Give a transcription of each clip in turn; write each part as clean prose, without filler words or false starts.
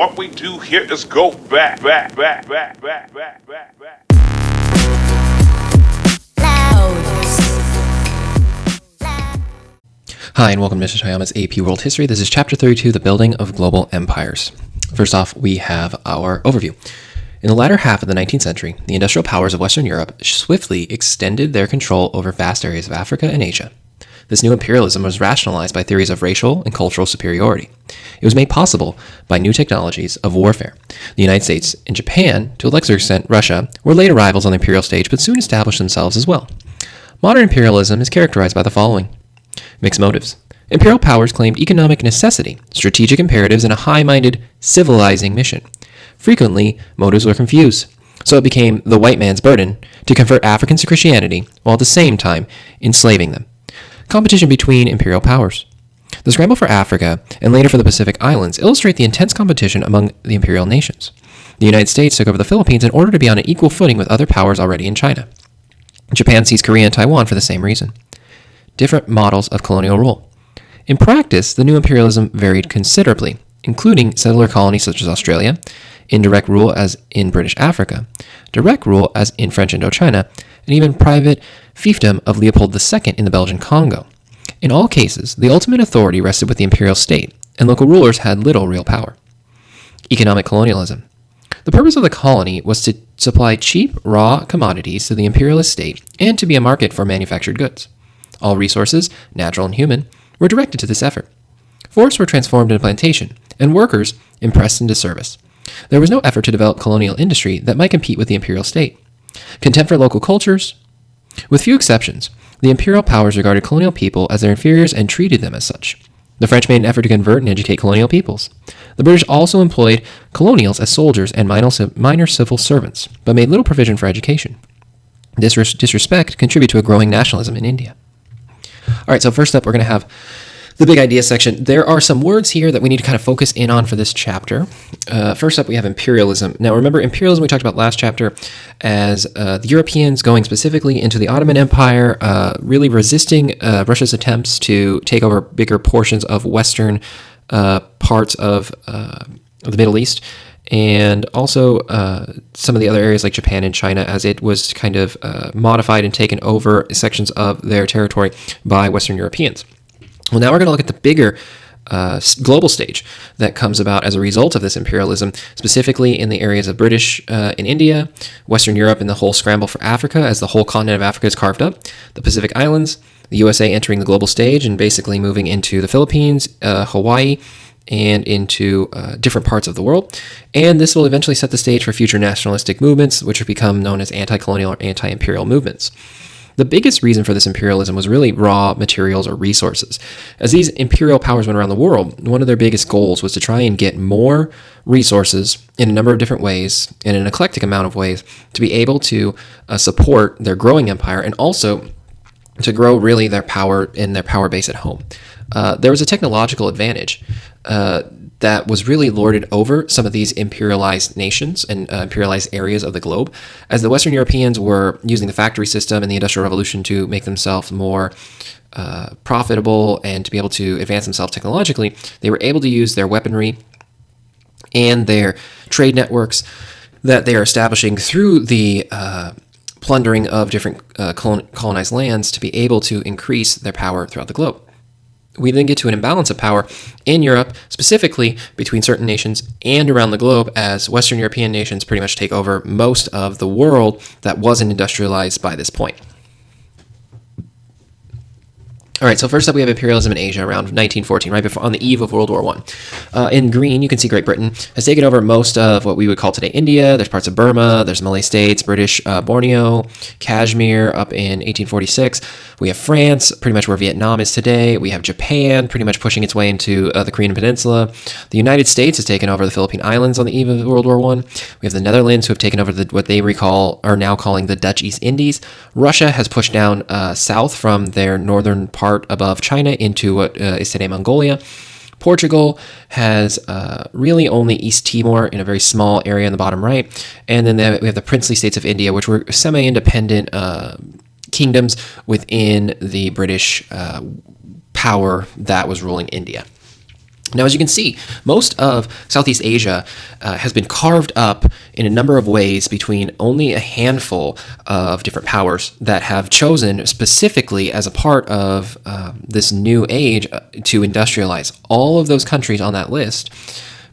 What we do here is go back. Hi, and welcome to Mr. Toyama's AP World History. This is Chapter 32, The Building of Global Empires. First off, we have our overview. In the latter half of the 19th century, the industrial powers of Western Europe swiftly extended their control over vast areas of Africa and Asia. This new imperialism was rationalized by theories of racial and cultural superiority. It was made possible by new technologies of warfare. The United States and Japan, to a lesser extent Russia, were late arrivals on the imperial stage but soon established themselves as well. Modern imperialism is characterized by the following. Mixed motives. Imperial powers claimed economic necessity, strategic imperatives, and a high-minded, civilizing mission. Frequently, motives were confused, so it became the white man's burden to convert Africans to Christianity while at the same time enslaving them. Competition between imperial powers. The scramble for Africa, and later for the Pacific Islands, illustrate the intense competition among the imperial nations. The United States took over the Philippines in order to be on an equal footing with other powers already in China. Japan seized Korea and Taiwan for the same reason. Different models of colonial rule. In practice, the new imperialism varied considerably, including settler colonies such as Australia, indirect rule as in British Africa, direct rule as in French Indochina, and even private fiefdom of Leopold II in the Belgian Congo. In all cases, the ultimate authority rested with the imperial state, and local rulers had little real power. Economic colonialism. The purpose of the colony was to supply cheap, raw commodities to the imperialist state and to be a market for manufactured goods. All resources, natural and human, were directed to this effort. Forests were transformed into plantation, and workers impressed into service. There was no effort to develop colonial industry that might compete with the imperial state. Contempt for local cultures. With few exceptions, the imperial powers regarded colonial people as their inferiors and treated them as such. The French made an effort to convert and educate colonial peoples. The British also employed colonials as soldiers and minor civil servants, but made little provision for education. This disrespect contributed to a growing nationalism in India. All right, so first up, we're going to have the big idea section. There are some words here that we need to kind of focus in on for this chapter. First up, we have imperialism. Now, remember, imperialism we talked about last chapter as the Europeans going specifically into the Ottoman Empire, really resisting Russia's attempts to take over bigger portions of western parts of the Middle East, and also some of the other areas like Japan and China, as it was kind of modified and taken over sections of their territory by Western Europeans. Well, now we're going to look at the bigger global stage that comes about as a result of this imperialism, specifically in the areas of British in India, Western Europe, and the whole scramble for Africa as the whole continent of Africa is carved up, the Pacific Islands, the USA entering the global stage and basically moving into the Philippines, Hawaii, and into different parts of the world. And this will eventually set the stage for future nationalistic movements, which have become known as anti-colonial or anti-imperial movements. The biggest reason for this imperialism was really raw materials or resources. As these imperial powers went around the world, one of their biggest goals was to try and get more resources in a number of different ways, in an eclectic amount of ways, to be able to support their growing empire and also to grow really their power in their power base at home. There was a technological advantage that was really lorded over some of these imperialized nations and imperialized areas of the globe, as the Western Europeans were using the factory system and the Industrial Revolution to make themselves more profitable and to be able to advance themselves technologically. They were able to use their weaponry and their trade networks that they are establishing through the plundering of different colonized lands to be able to increase their power throughout the globe. We then get to an imbalance of power in Europe, specifically between certain nations and around the globe, as Western European nations pretty much take over most of the world that wasn't industrialized by this point. All right, so first up we have imperialism in Asia around 1914, right before on the eve of World War I. In green, you can see Great Britain has taken over most of what we would call today India. There's parts of Burma, there's Malay states, British Borneo, Kashmir up in 1846. We have France, pretty much where Vietnam is today. We have Japan, pretty much pushing its way into the Korean Peninsula. The United States has taken over the Philippine Islands on the eve of World War I. We have the Netherlands, who have taken over what they are now calling the Dutch East Indies. Russia has pushed down south from their northern part above China into what is today Mongolia. Portugal has really only East Timor in a very small area in the bottom right. And then we have the princely states of India, which were semi-independent kingdoms within the British power that was ruling India. Now, as you can see, most of Southeast Asia has been carved up in a number of ways between only a handful of different powers that have chosen specifically as a part of this new age to industrialize. All of those countries on that list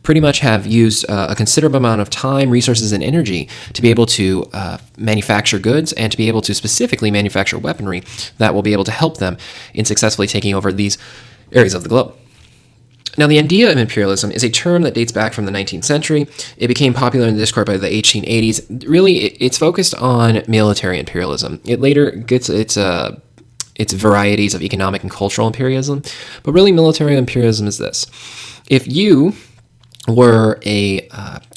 pretty much have used a considerable amount of time, resources, and energy to be able to manufacture goods and to be able to specifically manufacture weaponry that will be able to help them in successfully taking over these areas of the globe. Now, the idea of imperialism is a term that dates back from the 19th century. It became popular in the discourse by the 1880s. Really, it's focused on military imperialism. It later gets its varieties of economic and cultural imperialism, but really military imperialism is this. If you were a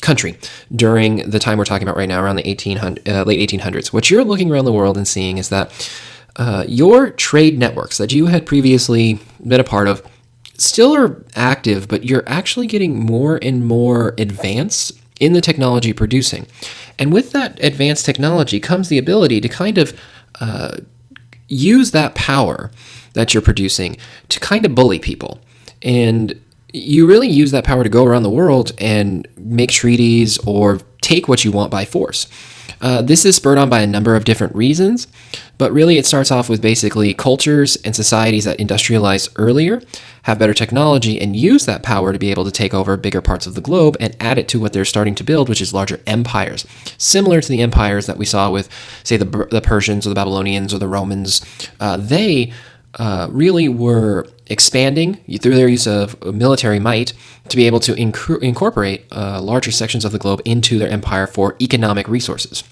country during the time we're talking about right now, around the late 1800s, what you're looking around the world and seeing is that your trade networks that you had previously been a part of still are active, but you're actually getting more and more advanced in the technology producing. And with that advanced technology comes the ability to kind of use that power that you're producing to kind of bully people. And you really use that power to go around the world and make treaties or take what you want by force. This is spurred on by a number of different reasons, but really it starts off with basically cultures and societies that industrialized earlier, have better technology, and use that power to be able to take over bigger parts of the globe and add it to what they're starting to build, which is larger empires. Similar to the empires that we saw with, say, the Persians or the Babylonians or the Romans. They really were expanding through their use of military might to be able to incorporate larger sections of the globe into their empire for economic resources.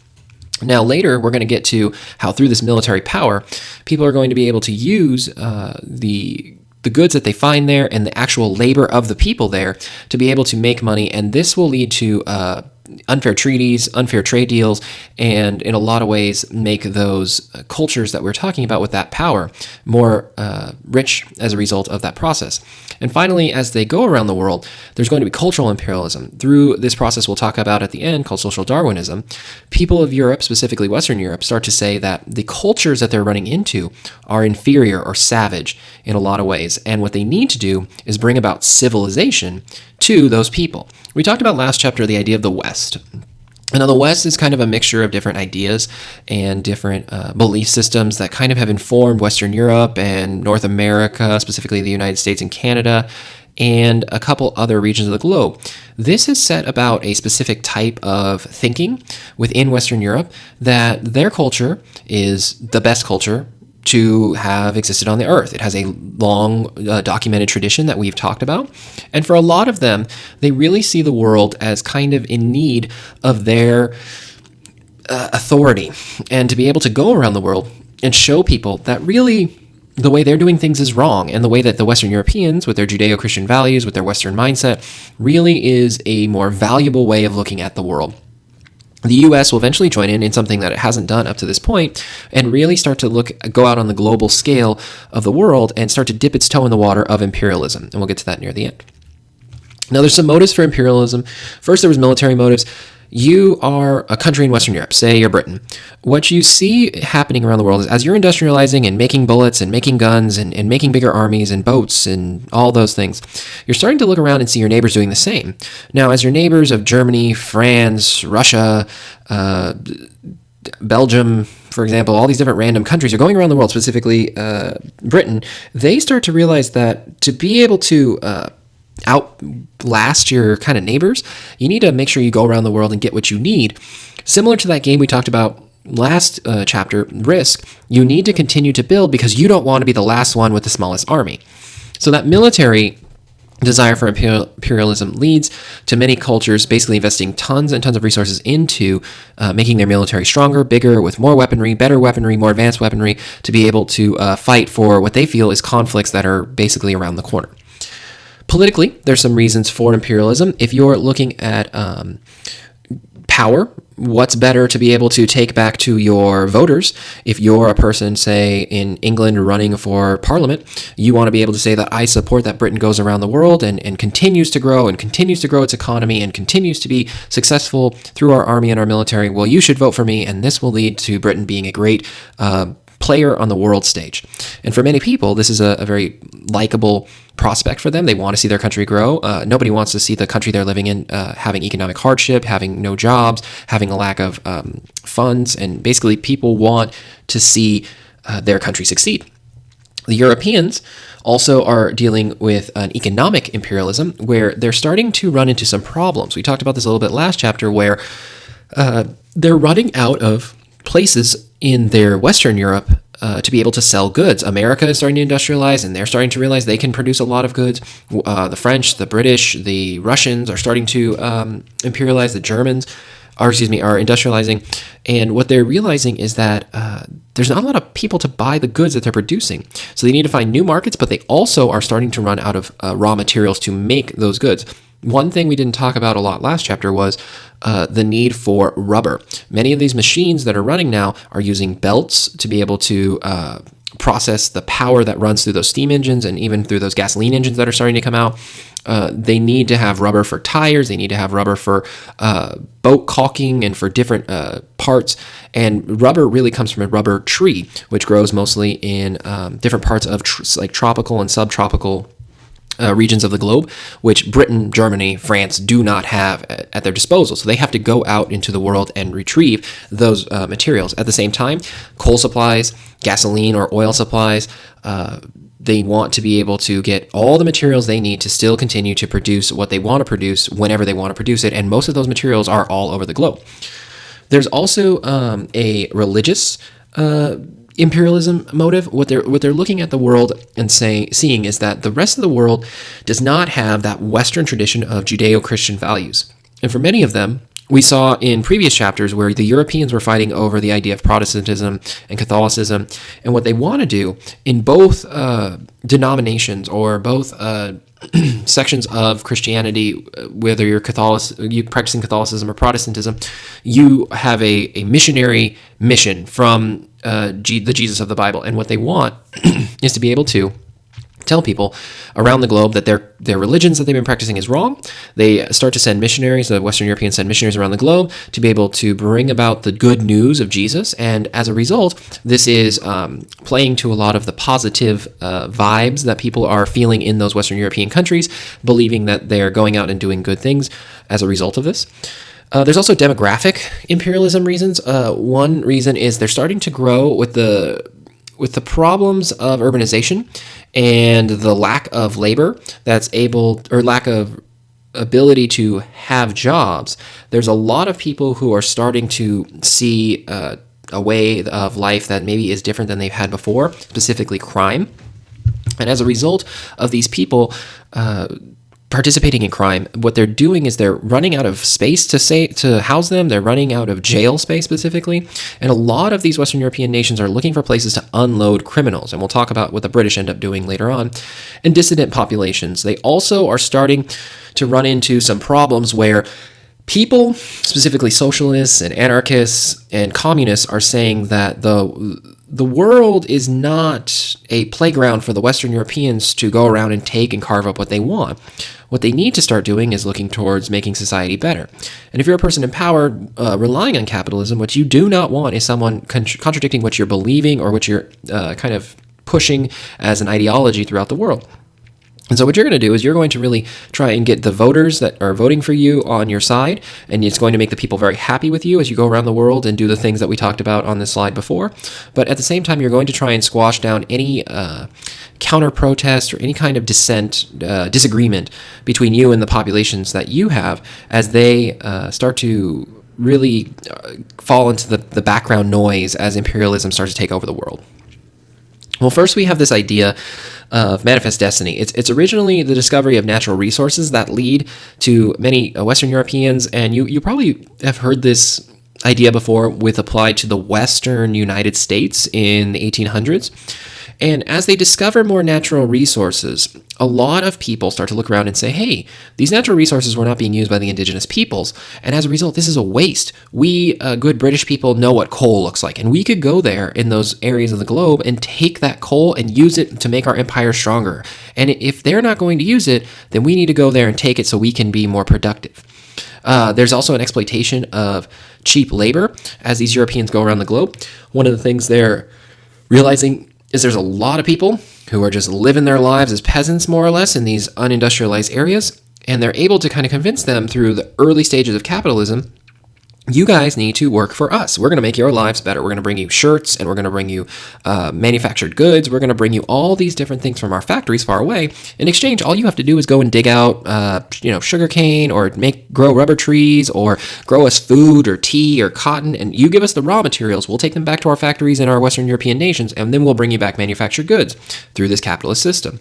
Now, later, we're going to get to how through this military power, people are going to be able to use the goods that they find there and the actual labor of the people there to be able to make money, and this will lead to unfair treaties, unfair trade deals, and in a lot of ways make those cultures that we're talking about with that power more rich as a result of that process. And finally, as they go around the world, there's going to be cultural imperialism. Through this process we'll talk about at the end, called social Darwinism, people of Europe, specifically Western Europe, start to say that the cultures that they're running into are inferior or savage in a lot of ways, and what they need to do is bring about civilization to those people. We talked about last chapter the idea of the West. And now the West is kind of a mixture of different ideas and different belief systems that kind of have informed Western Europe and North America, specifically the United States and Canada, and a couple other regions of the globe. This is set about a specific type of thinking within Western Europe that their culture is the best culture to have existed on the earth. It has a long documented tradition that we've talked about. And for a lot of them, they really see the world as kind of in need of their authority, and to be able to go around the world and show people that really the way they're doing things is wrong, and the way that the Western Europeans, with their Judeo-Christian values, with their Western mindset, really is a more valuable way of looking at the world. The U.S. will eventually join in something that it hasn't done up to this point, and really start to go out on the global scale of the world and start to dip its toe in the water of imperialism. And we'll get to that near the end. Now, there's some motives for imperialism. First, there was military motives. You are a country in Western Europe, say you're Britain. What you see happening around the world is as you're industrializing and making bullets and making guns and making bigger armies and boats and all those things, you're starting to look around and see your neighbors doing the same. Now, as your neighbors of Germany, France, Russia, Belgium, for example, all these different random countries are going around the world, specifically Britain, they start to realize that to be able to outlast your kind of neighbors, you need to make sure you go around the world and get what you need. Similar to that game we talked about last chapter, Risk, you need to continue to build because you don't want to be the last one with the smallest army. So that military desire for imperialism leads to many cultures basically investing tons and tons of resources into making their military stronger, bigger, with more weaponry, better weaponry, more advanced weaponry, to be able to fight for what they feel is conflicts that are basically around the corner. Politically, there's some reasons for imperialism. If you're looking at power, what's better to be able to take back to your voters? If you're a person, say, in England running for parliament, you want to be able to say that I support that Britain goes around the world and continues to grow its economy and continues to be successful through our army and our military. Well, you should vote for me, and this will lead to Britain being a great player on the world stage. And for many people, this is a very likable prospect for them. They want to see their country grow. Nobody wants to see the country they're living in having economic hardship, having no jobs, having a lack of funds, and basically people want to see their country succeed. The Europeans also are dealing with an economic imperialism where they're starting to run into some problems. We talked about this a little bit last chapter where they're running out of places in their Western Europe to be able to sell goods. America is starting to industrialize, and they're starting to realize they can produce a lot of goods. The French, the British, the Russians are starting to imperialize. The Germans are industrializing. And what they're realizing is that there's not a lot of people to buy the goods that they're producing. So they need to find new markets, but they also are starting to run out of raw materials to make those goods. One thing we didn't talk about a lot last chapter was the need for rubber. Many of these machines that are running now are using belts to be able to process the power that runs through those steam engines and even through those gasoline engines that are starting to come out. They need to have rubber for tires. They need to have rubber for boat caulking and for different parts. And rubber really comes from a rubber tree, which grows mostly in different parts of like tropical and subtropical regions of the globe, which Britain, Germany, France do not have at their disposal. So they have to go out into the world and retrieve those materials. At the same time, coal supplies, gasoline or oil supplies, they want to be able to get all the materials they need to still continue to produce what they want to produce whenever they want to produce it. And most of those materials are all over the globe. There's also a religious imperialism motive. What they're looking at the world and seeing is that the rest of the world does not have that Western tradition of Judeo-Christian values. And for many of them, we saw in previous chapters where the Europeans were fighting over the idea of Protestantism and Catholicism, and what they want to do in both denominations or both sections of Christianity, whether you're practicing Catholicism or Protestantism, you have a missionary mission from the Jesus of the Bible. And what they want is to be able to tell people around the globe that their religions that they've been practicing is wrong. They start to send missionaries, the Western Europeans send missionaries around the globe to be able to bring about the good news of Jesus. And as a result, this is playing to a lot of the positive vibes that people are feeling in those Western European countries, believing that they're going out and doing good things as a result of this. There's also demographic imperialism reasons. One reason is they're starting to grow with the problems of urbanization and the lack of labor lack of ability to have jobs. There's a lot of people who are starting to see a way of life that maybe is different than they've had before, specifically crime. And as a result of these people participating in crime, what they're doing is they're running out of space to house them. They're running out of jail space specifically. And a lot of these Western European nations are looking for places to unload criminals. And we'll talk about what the British end up doing later on. And dissident populations. They also are starting to run into some problems where people, specifically socialists and anarchists and communists, are saying that the world is not a playground for the Western Europeans to go around and take and carve up what they want. What they need to start doing is looking towards making society better. And if you're a person in power relying on capitalism, what you do not want is someone contradicting what you're believing or what you're kind of pushing as an ideology throughout the world. And so what you're going to do is you're going to really try and get the voters that are voting for you on your side, and it's going to make the people very happy with you as you go around the world and do the things that we talked about on this slide before. But at the same time, you're going to try and squash down any counter-protest or any kind of disagreement between you and the populations that you have as they start to really fall into the background noise as imperialism starts to take over the world. Well, first we have this idea of manifest destiny. It's originally the discovery of natural resources that lead to many Western Europeans, and you probably have heard this idea before with applied to the Western United States in the 1800s. And as they discover more natural resources, a lot of people start to look around and say, hey, these natural resources were not being used by the indigenous peoples. And as a result, this is a waste. We, good British people, know what coal looks like. And we could go there in those areas of the globe and take that coal and use it to make our empire stronger. And if they're not going to use it, then we need to go there and take it so we can be more productive. There's also an exploitation of cheap labor as these Europeans go around the globe. One of the things they're realizing is there's a lot of people who are just living their lives as peasants, more or less, in these unindustrialized areas, and they're able to kind of convince them through the early stages of capitalism, you guys need to work for us. We're going to make your lives better. We're going to bring you shirts, and we're going to bring you manufactured goods. We're going to bring you all these different things from our factories far away. In exchange, all you have to do is go and dig out, sugarcane, or grow rubber trees, or grow us food or tea or cotton, and you give us the raw materials. We'll take them back to our factories in our Western European nations, and then we'll bring you back manufactured goods through this capitalist system.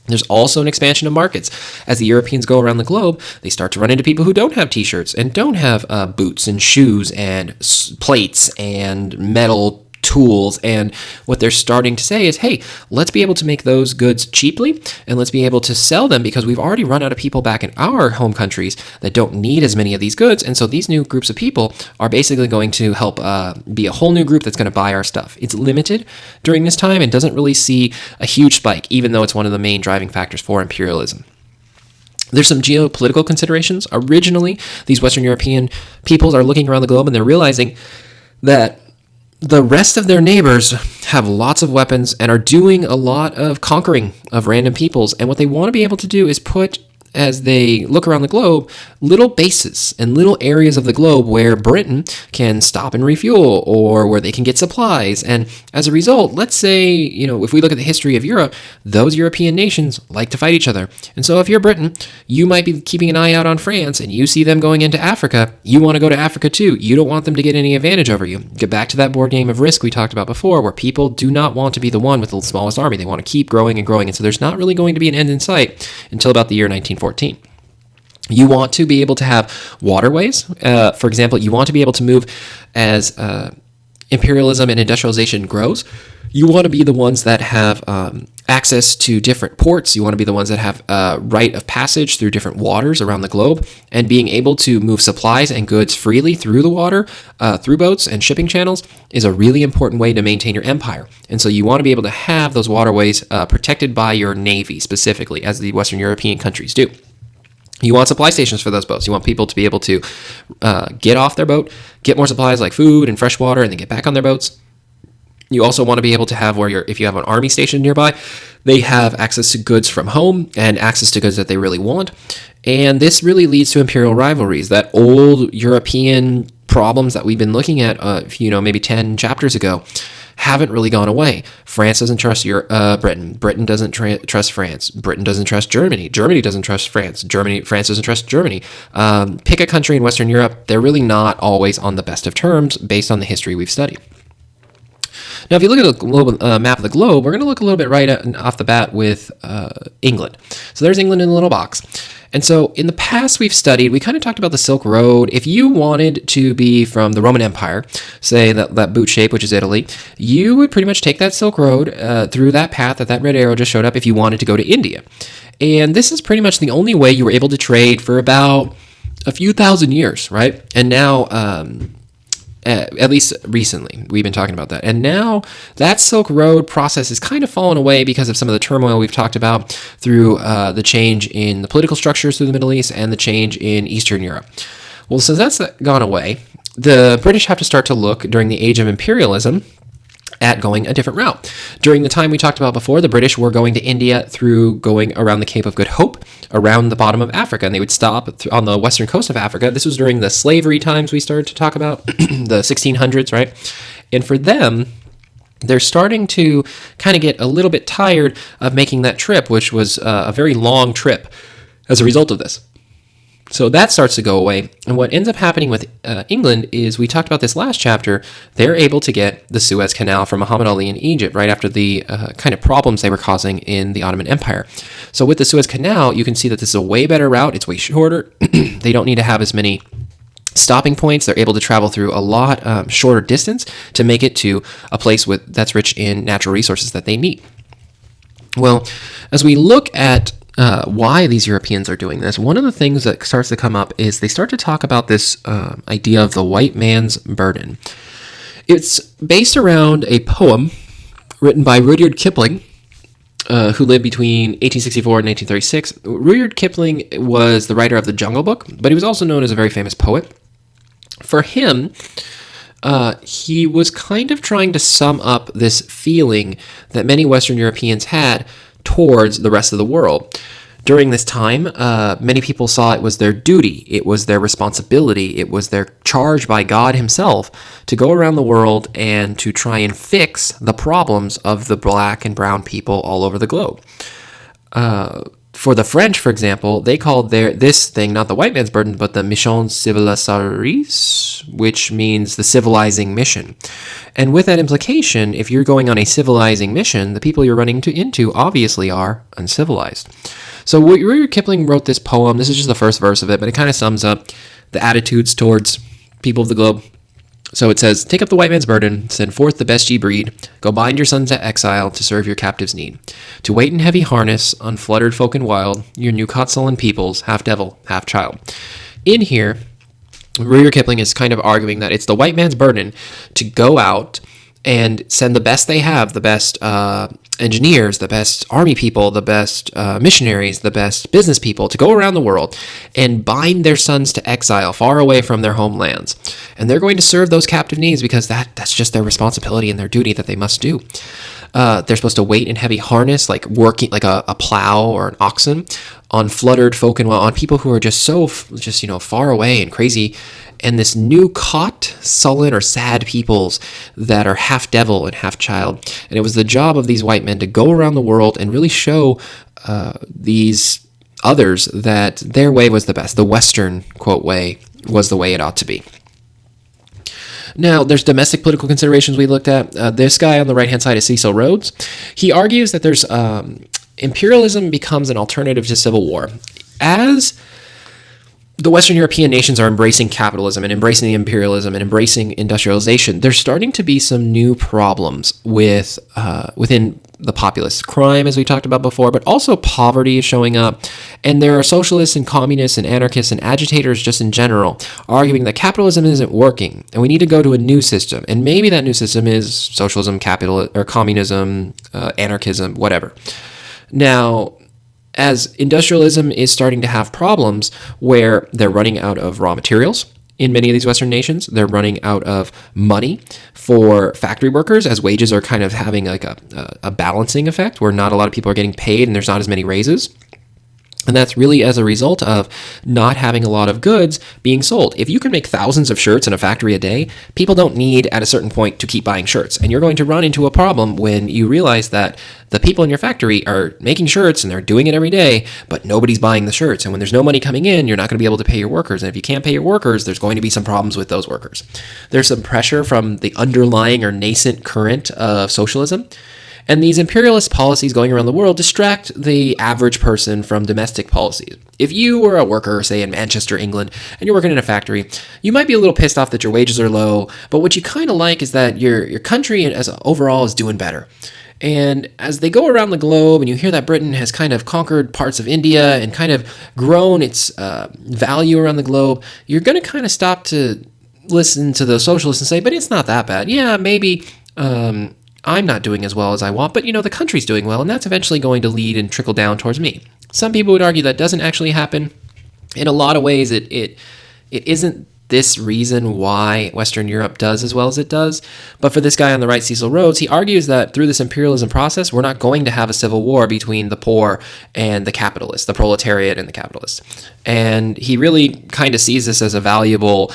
There's also an expansion of markets. As the Europeans go around the globe, they start to run into people who don't have t-shirts and don't have boots and shoes and plates and metal tools. And what they're starting to say is, hey, let's be able to make those goods cheaply, and let's be able to sell them, because we've already run out of people back in our home countries that don't need as many of these goods. And so these new groups of people are basically going to help be a whole new group that's going to buy our stuff. It's limited during this time and doesn't really see a huge spike, even though it's one of the main driving factors for imperialism. There's some geopolitical considerations. Originally, these Western European peoples are looking around the globe and they're realizing that the rest of their neighbors have lots of weapons and are doing a lot of conquering of random peoples. And what they want to be able to do is put, as they look around the globe, little bases and little areas of the globe where Britain can stop and refuel, or where they can get supplies. And as a result, let's say, if we look at the history of Europe, those European nations like to fight each other. And so if you're Britain, you might be keeping an eye out on France, and you see them going into Africa. You want to go to Africa too. You don't want them to get any advantage over you. Get back to that board game of Risk we talked about before, where people do not want to be the one with the smallest army. They want to keep growing and growing. And so there's not really going to be an end in sight until about the year 1914. You want to be able to have waterways. For example, you want to be able to move as imperialism and industrialization grows. You want to be the ones that have access to different ports. You want to be the ones that have right of passage through different waters around the globe, and being able to move supplies and goods freely through the water, through boats and shipping channels, is a really important way to maintain your empire. And so you want to be able to have those waterways protected by your navy, specifically, as the Western European countries do. You want supply stations for those boats. You want people to be able to get off their boat, get more supplies like food and fresh water, and then get back on their boats. You also want to be able to have if you have an army station nearby, they have access to goods from home and access to goods that they really want. And this really leads to imperial rivalries, that old European problems that we've been looking at, maybe 10 chapters ago, haven't really gone away. France doesn't trust Britain. Britain doesn't trust France. Britain doesn't trust Germany. Germany doesn't trust France. France doesn't trust Germany. Pick a country in Western Europe. They're really not always on the best of terms based on the history we've studied. Now, if you look at a global map of the globe, we're going to look a little bit right off the bat with England. So there's England in the little box. And so in the past we kind of talked about the Silk Road. If you wanted to be from the Roman Empire, say that boot shape, which is Italy, you would pretty much take that Silk Road through that path that red arrow just showed up if you wanted to go to India. And this is pretty much the only way you were able to trade for about a few thousand years, right? And now, at least recently, we've been talking about that. And now that Silk Road process has kind of fallen away because of some of the turmoil we've talked about through the change in the political structures through the Middle East and the change in Eastern Europe. Well, since that's gone away, the British have to start to look, during the age of imperialism, at going a different route. During the time we talked about before, the British were going to India through going around the Cape of Good Hope, around the bottom of Africa, and they would stop on the western coast of Africa. This was during the slavery times we started to talk about, the 1600s, right? And for them, they're starting to kind of get a little bit tired of making that trip, which was a very long trip as a result of this. So that starts to go away. And what ends up happening with England is, we talked about this last chapter, they're able to get the Suez Canal from Muhammad Ali in Egypt right after the kind of problems they were causing in the Ottoman Empire. So with the Suez Canal, you can see that this is a way better route. It's way shorter. They don't need to have as many stopping points. They're able to travel through a lot shorter distance to make it to a place that's rich in natural resources that they need. Well, as we look at why these Europeans are doing this, one of the things that starts to come up is they start to talk about this idea of the white man's burden. It's based around a poem written by Rudyard Kipling, who lived between 1864 and 1936. Rudyard Kipling was the writer of The Jungle Book, but he was also known as a very famous poet. For him, he was kind of trying to sum up this feeling that many Western Europeans had towards the rest of the world. During this time, many people saw it was their duty, it was their responsibility, it was their charge by God himself to go around the world and to try and fix the problems of the black and brown people all over the globe. For the French, for example, they called this thing not the white man's burden, but the mission civilisatrice, which means the civilizing mission. And with that implication, if you're going on a civilizing mission, the people you're running into obviously are uncivilized. So Rudyard Kipling wrote this poem. This is just the first verse of it, but it kind of sums up the attitudes towards people of the globe. So it says, "Take up the white man's burden, send forth the best ye breed, go bind your sons to exile to serve your captives' need. To wait in heavy harness, unfluttered folk and wild, your new caught sullen peoples, half devil, half child." In here, Rudyard Kipling is kind of arguing that it's the white man's burden to go out and send the best they have, the best engineers, the best army people, the best missionaries, the best business people, to go around the world and bind their sons to exile far away from their homelands. And they're going to serve those captive needs because that's just their responsibility and their duty that they must do. They're supposed to wait in heavy harness, like working like a plow or an oxen, on fluttered folk and on people who are just far away and crazy, and this new caught, sullen, or sad peoples that are half devil and half child. And it was the job of these white men to go around the world and really show these others that their way was the best. The Western, quote, way was the way it ought to be. Now, there's domestic political considerations we looked at. This guy on the right-hand side is Cecil Rhodes. He argues that there's imperialism becomes an alternative to civil war. As the Western European nations are embracing capitalism and embracing the imperialism and embracing industrialization, there's starting to be some new problems within the populace. Crime, as we talked about before, but also poverty is showing up. And there are socialists and communists and anarchists and agitators just in general arguing that capitalism isn't working and we need to go to a new system. And maybe that new system is socialism, or communism, anarchism, whatever. Now, as industrialism is starting to have problems where they're running out of raw materials in many of these Western nations, they're running out of money for factory workers as wages are kind of having like a balancing effect where not a lot of people are getting paid and there's not as many raises. And that's really as a result of not having a lot of goods being sold. If you can make thousands of shirts in a factory a day, people don't need at a certain point to keep buying shirts. And you're going to run into a problem when you realize that the people in your factory are making shirts and they're doing it every day, but nobody's buying the shirts. And when there's no money coming in, you're not going to be able to pay your workers. And if you can't pay your workers, there's going to be some problems with those workers. There's some pressure from the underlying or nascent current of socialism. And these imperialist policies going around the world distract the average person from domestic policies. If you were a worker, say in Manchester, England, and you're working in a factory, you might be a little pissed off that your wages are low, but what you kind of like is that your country as overall is doing better. And as they go around the globe and you hear that Britain has kind of conquered parts of India and kind of grown its value around the globe, you're going to kind of stop to listen to those socialists and say, but it's not that bad. Yeah, maybe I'm not doing as well as I want, but the country's doing well, and that's eventually going to lead and trickle down towards me. Some people would argue that doesn't actually happen. In a lot of ways, it isn't this reason why Western Europe does as well as it does. But for this guy on the right, Cecil Rhodes, he argues that through this imperialism process, we're not going to have a civil war between the poor and the capitalists, the proletariat and the capitalists. And he really kind of sees this as a valuable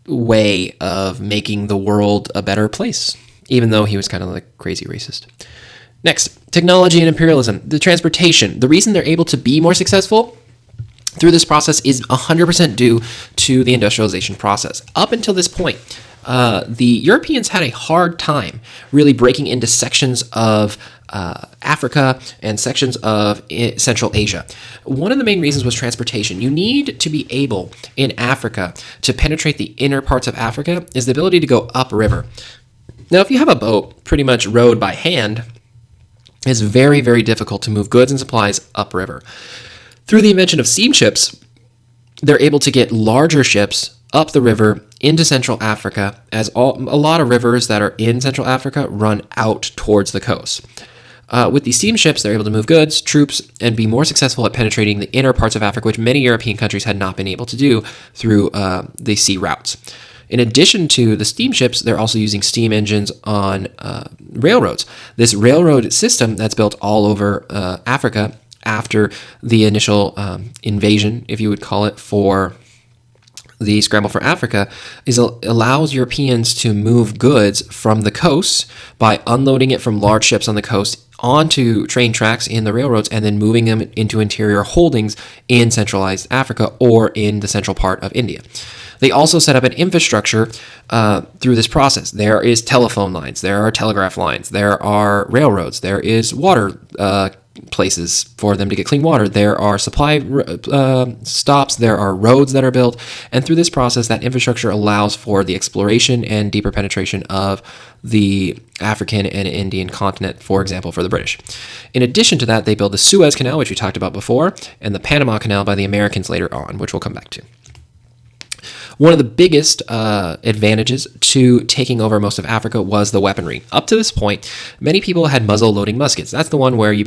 way of making the world a better place, even though he was kind of like crazy racist. Next, technology and imperialism. The transportation. The reason they're able to be more successful through this process is 100% due to the industrialization process. Up until this point, the Europeans had a hard time really breaking into sections of Africa and sections of Central Asia. One of the main reasons was transportation. You need to be able in Africa to penetrate the inner parts of Africa is the ability to go upriver. Now, if you have a boat pretty much rowed by hand, it's very, very difficult to move goods and supplies upriver. Through the invention of steamships, they're able to get larger ships up the river into Central Africa, as a lot of rivers that are in Central Africa run out towards the coast. With these steamships, they're able to move goods, troops, and be more successful at penetrating the inner parts of Africa, which many European countries had not been able to do through the sea routes. In addition to the steamships, they're also using steam engines on railroads. This railroad system that's built all over Africa after the initial invasion, if you would call it, for the Scramble for Africa, allows Europeans to move goods from the coast by unloading it from large ships on the coast onto train tracks in the railroads and then moving them into interior holdings in centralized Africa or in the central part of India. They also set up an infrastructure through this process. There is telephone lines, there are telegraph lines, there are railroads, there is water places for them to get clean water. There are supply stops, there are roads that are built, and through this process, that infrastructure allows for the exploration and deeper penetration of the African and Indian continent, for example, for the British. In addition to that, they build the Suez Canal, which we talked about before, and the Panama Canal by the Americans later on, which we'll come back to. One of the biggest advantages to taking over most of Africa was the weaponry. Up to this point, many people had muzzle-loading muskets. That's the one where you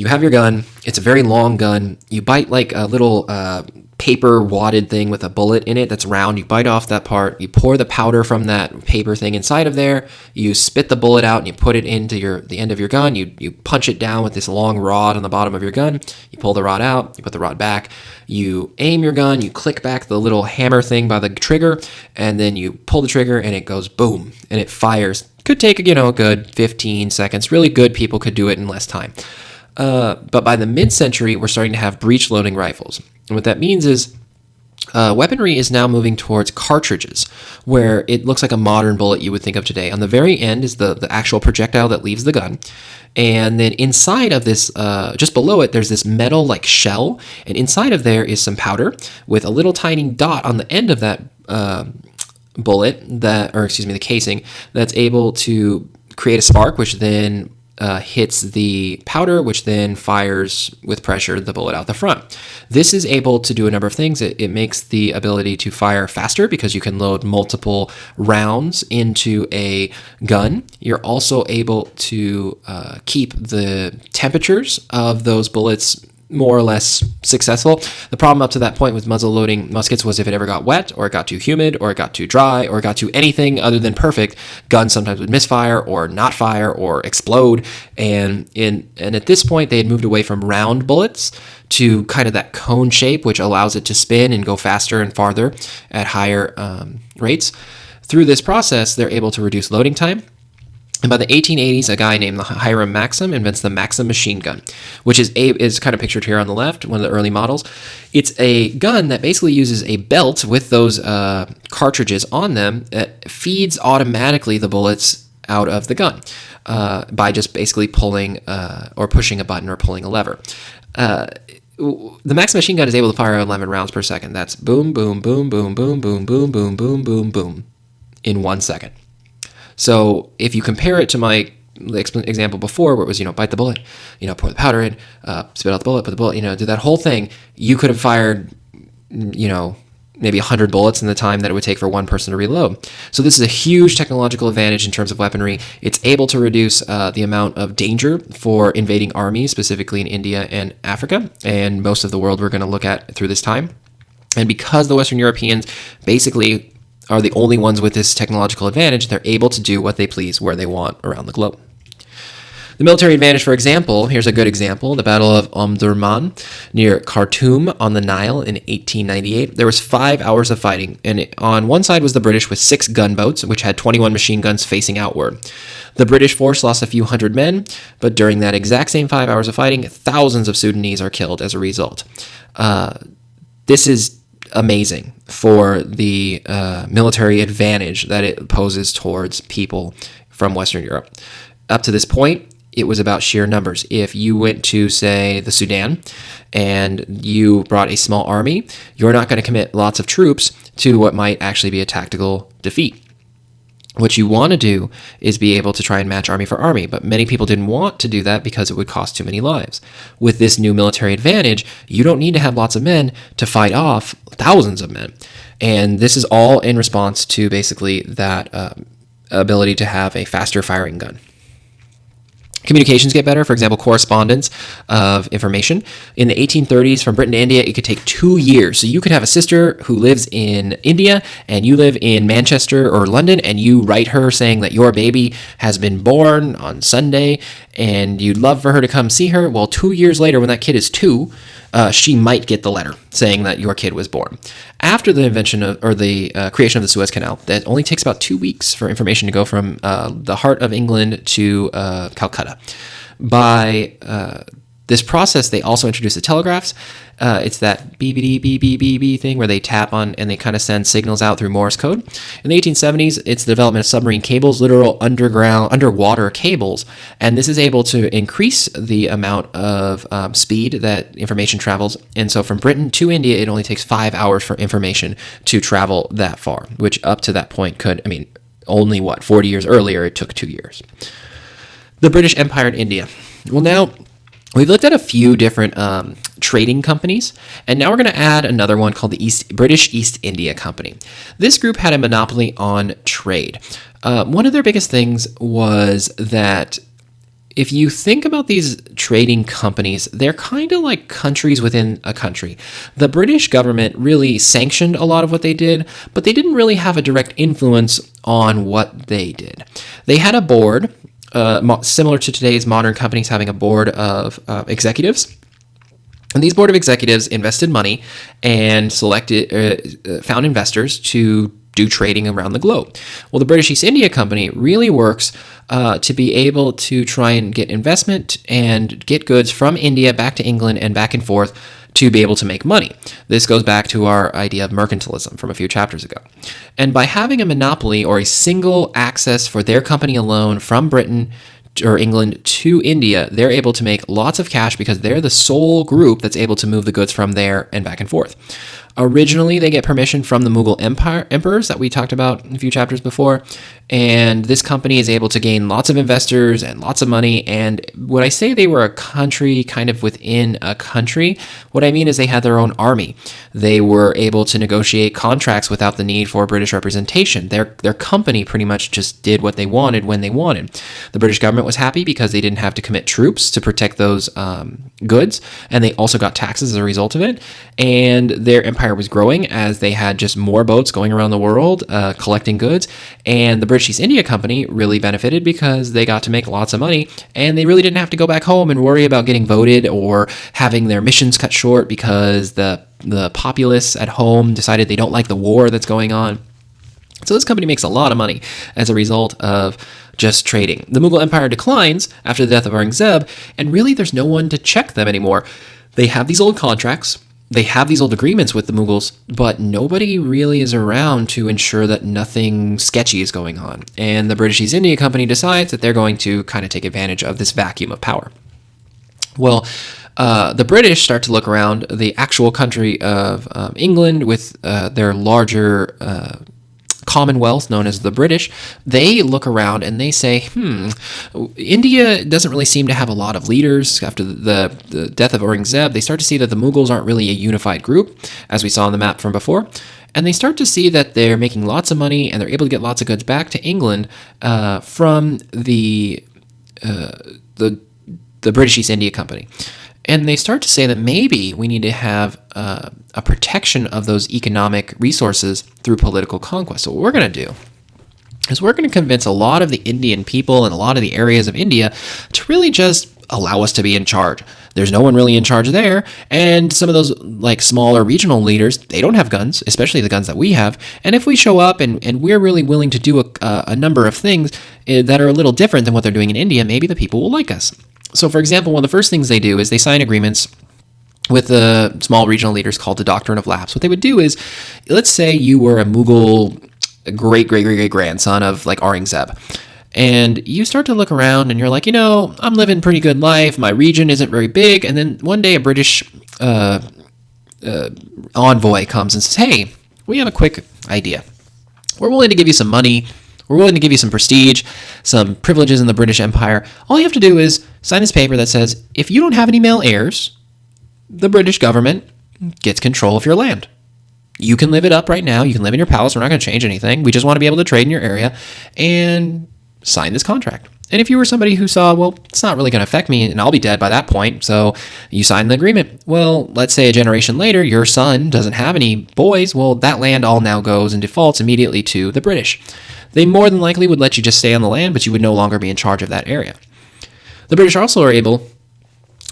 have your gun. It's a very long gun. You bite like a little paper wadded thing with a bullet in it that's round. You bite off that part. You pour the powder from that paper thing inside of there. You spit the bullet out and you put it into the end of your gun. You punch it down with this long rod on the bottom of your gun. You pull the rod out. You put the rod back. You aim your gun. You click back the little hammer thing by the trigger, and then you pull the trigger and it goes boom and it fires. Could take a good 15 seconds. Really good people could do it in less time. But by the mid-century, we're starting to have breech-loading rifles. And what that means is weaponry is now moving towards cartridges, where it looks like a modern bullet you would think of today. On the very end is the actual projectile that leaves the gun. And then inside of this, just below it, there's this metal like shell. And inside of there is some powder with a little tiny dot on the end of that the casing, that's able to create a spark, which then hits the powder, which then fires with pressure the bullet out the front. This is able to do a number of things. It makes the ability to fire faster because you can load multiple rounds into a gun. You're also able to keep the temperatures of those bullets more or less successful. The problem up to that point with muzzle loading muskets was if it ever got wet, or it got too humid, or it got too dry, or it got to anything other than perfect, guns sometimes would misfire or not fire or explode. And at this point, they had moved away from round bullets to kind of that cone shape, which allows it to spin and go faster and farther at higher rates. Through this process, they're able to reduce loading time. And by the 1880s, a guy named Hiram Maxim invents the Maxim machine gun, which is kind of pictured here on the left, one of the early models. It's a gun that basically uses a belt with those cartridges on them that feeds automatically the bullets out of the gun by just basically pulling or pushing a button or pulling a lever. The Maxim machine gun is able to fire 11 rounds per second. That's boom, boom, boom, boom, boom, boom, boom, boom, boom, boom, boom in 1 second. So if you compare it to my example before, where it was, bite the bullet, pour the powder in, spit out the bullet, put the bullet, do that whole thing, you could have fired, maybe 100 bullets in the time that it would take for one person to reload. So this is a huge technological advantage in terms of weaponry. It's able to reduce the amount of danger for invading armies, specifically in India and Africa, and most of the world we're going to look at through this time. And because the Western Europeans basically are the only ones with this technological advantage, they're able to do what they please where they want around the globe. The military advantage, for example, here's a good example, the Battle of Omdurman near Khartoum on the Nile in 1898. There was 5 hours of fighting, and on one side was the British with 6 gunboats, which had 21 machine guns facing outward. The British force lost a few hundred men, but during that exact same 5 hours of fighting, thousands of Sudanese are killed as a result. This is amazing for the military advantage that it poses towards people from Western Europe. Up to this point, it was about sheer numbers. If you went to, say, the Sudan and you brought a small army, you're not going to commit lots of troops to what might actually be a tactical defeat. What you want to do is be able to try and match army for army, but many people didn't want to do that because it would cost too many lives. With this new military advantage, you don't need to have lots of men to fight off thousands of men. And this is all in response to basically that ability to have a faster firing gun. Communications get better. For example, correspondence of information. In the 1830s, from Britain to India, it could take 2 years. So you could have a sister who lives in India and you live in Manchester or London, and you write her saying that your baby has been born on Sunday and you'd love for her to come see her. Well, 2 years later, when that kid is 2, she might get the letter saying that your kid was born. After the invention of, or the creation of the Suez Canal, that only takes about 2 weeks for information to go from the heart of England to Calcutta. By this process, they also introduced the telegraphs. It's that beep thing where they tap on and they kind of send signals out through Morse code. In the 1870s, it's the development of submarine cables, literal underwater cables, and this is able to increase the amount of speed that information travels. And so from Britain to India, it only takes 5 hours for information to travel that far, which up to that point could, only 40 years earlier, it took 2 years. The British Empire in India. Well, now we've looked at a few different trading companies, and now we're going to add another one called the British East India Company. This group had a monopoly on trade. One of their biggest things was that if you think about these trading companies, they're kind of like countries within a country. The British government really sanctioned a lot of what they did, but they didn't really have a direct influence on what they did. They had a board, similar to today's modern companies having a board of executives. And these board of executives invested money and found investors to do trading around the globe. Well, the British East India Company really works to be able to try and get investment and get goods from India back to England and back and forth to be able to make money. This goes back to our idea of mercantilism from a few chapters ago. And by having a monopoly or a single access for their company alone from Britain or England to India, they're able to make lots of cash because they're the sole group that's able to move the goods from there and back and forth. Originally, they get permission from the Mughal emperors that we talked about in a few chapters before, and this company is able to gain lots of investors and lots of money. And when I say they were a country kind of within a country, what I mean is they had their own army. They were able to negotiate contracts without the need for British representation. Their company pretty much just did what they wanted when they wanted. The British government was happy because they didn't have to commit troops to protect those goods, and they also got taxes as a result of it. And their empire was growing as they had just more boats going around the world collecting goods. And the British East India Company really benefited because they got to make lots of money, and they really didn't have to go back home and worry about getting voted or having their missions cut short because the populace at home decided they don't like the war that's going on. So this company makes a lot of money as a result of just trading. The Mughal Empire declines after the death of Aurangzeb, and really there's no one to check them anymore. They have these old contracts, they have these old agreements with the Mughals, but nobody really is around to ensure that nothing sketchy is going on. And the British East India Company decides that they're going to kind of take advantage of this vacuum of power. Well, the British start to look around the actual country of England with their larger Commonwealth known as the British. They look around and they say, India doesn't really seem to have a lot of leaders. After the death of Aurangzeb, they start to see that the Mughals aren't really a unified group, as we saw on the map from before. And they start to see that they're making lots of money and they're able to get lots of goods back to England from the British East India Company. And they start to say that maybe we need to have a protection of those economic resources through political conquest. So what we're going to do is we're going to convince a lot of the Indian people and a lot of the areas of India to really just allow us to be in charge. There's no one really in charge there, and some of those like smaller regional leaders, they don't have guns, especially the guns that we have. And if we show up and we're really willing to do a number of things that are a little different than what they're doing in India, maybe the people will like us. So, for example, one of the first things they do is they sign agreements with the small regional leaders called the Doctrine of Lapse. What they would do is, let's say you were a Mughal great-great-great-grandson of like Aurangzeb, and you start to look around and you're like, I'm living a pretty good life. My region isn't very big. And then one day a British envoy comes and says, hey, we have a quick idea. We're willing to give you some money. We're willing to give you some prestige, some privileges in the British Empire. All you have to do is sign this paper that says, if you don't have any male heirs, the British government gets control of your land. You can live it up right now. You can live in your palace. We're not going to change anything. We just want to be able to trade in your area and sign this contract. And if you were somebody who saw, well, it's not really going to affect me and I'll be dead by that point, so you signed the agreement. Well, let's say a generation later, your son doesn't have any boys. Well, that land all now goes and defaults immediately to the British. They more than likely would let you just stay on the land, but you would no longer be in charge of that area. The British also are able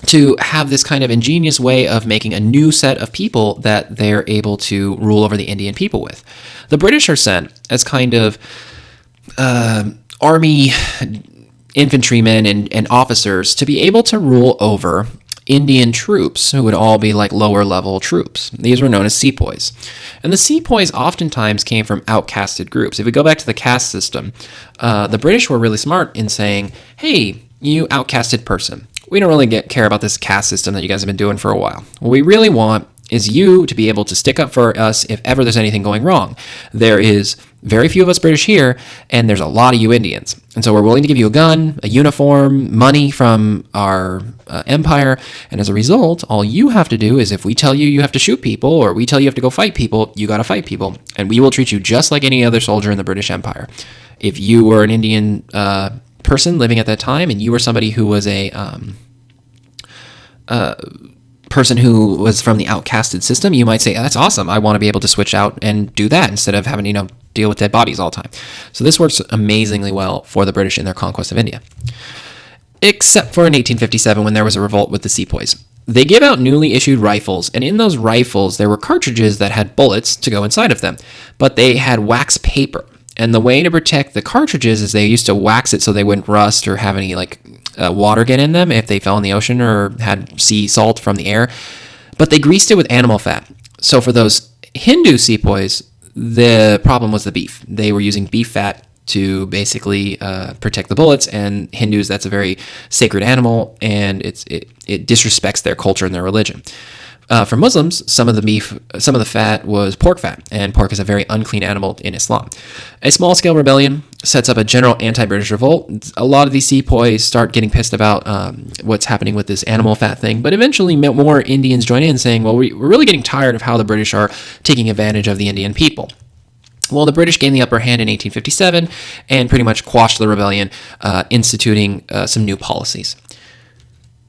to have this kind of ingenious way of making a new set of people that they're able to rule over the Indian people with. The British are sent as kind of army infantrymen and officers to be able to rule over Indian troops who would all be like lower level troops. These were known as sepoys. And the sepoys oftentimes came from outcasted groups. If we go back to the caste system, the British were really smart in saying, hey, you outcasted person, we don't really care about this caste system that you guys have been doing for a while. What we really want is you to be able to stick up for us if ever there's anything going wrong. There is very few of us British here, and there's a lot of you Indians. And so we're willing to give you a gun, a uniform, money from our empire, and as a result, all you have to do is if we tell you you have to shoot people, or we tell you have to go fight people, you gotta fight people, and we will treat you just like any other soldier in the British Empire. If you were an Indian person living at that time, and you were somebody who was a person who was from the outcasted system, you might say, that's awesome. I want to be able to switch out and do that instead of having, deal with dead bodies all the time. So this works amazingly well for the British in their conquest of India. Except for in 1857 when there was a revolt with the sepoys. They gave out newly issued rifles, and in those rifles there were cartridges that had bullets to go inside of them, but they had wax paper. And the way to protect the cartridges is they used to wax it so they wouldn't rust or have any water get in them if they fell in the ocean or had sea salt from the air. But they greased it with animal fat. So for those Hindu sepoys, the problem was the beef. They were using beef fat to basically protect the bullets, and Hindus, that's a very sacred animal, and it disrespects their culture and their religion. For Muslims, some of the fat was pork fat, and pork is a very unclean animal in Islam. A small-scale rebellion sets up a general anti-British revolt. A lot of these sepoys start getting pissed about what's happening with this animal fat thing, but eventually more Indians join in saying, well, we're really getting tired of how the British are taking advantage of the Indian people. Well, the British gained the upper hand in 1857 and pretty much quashed the rebellion, instituting some new policies.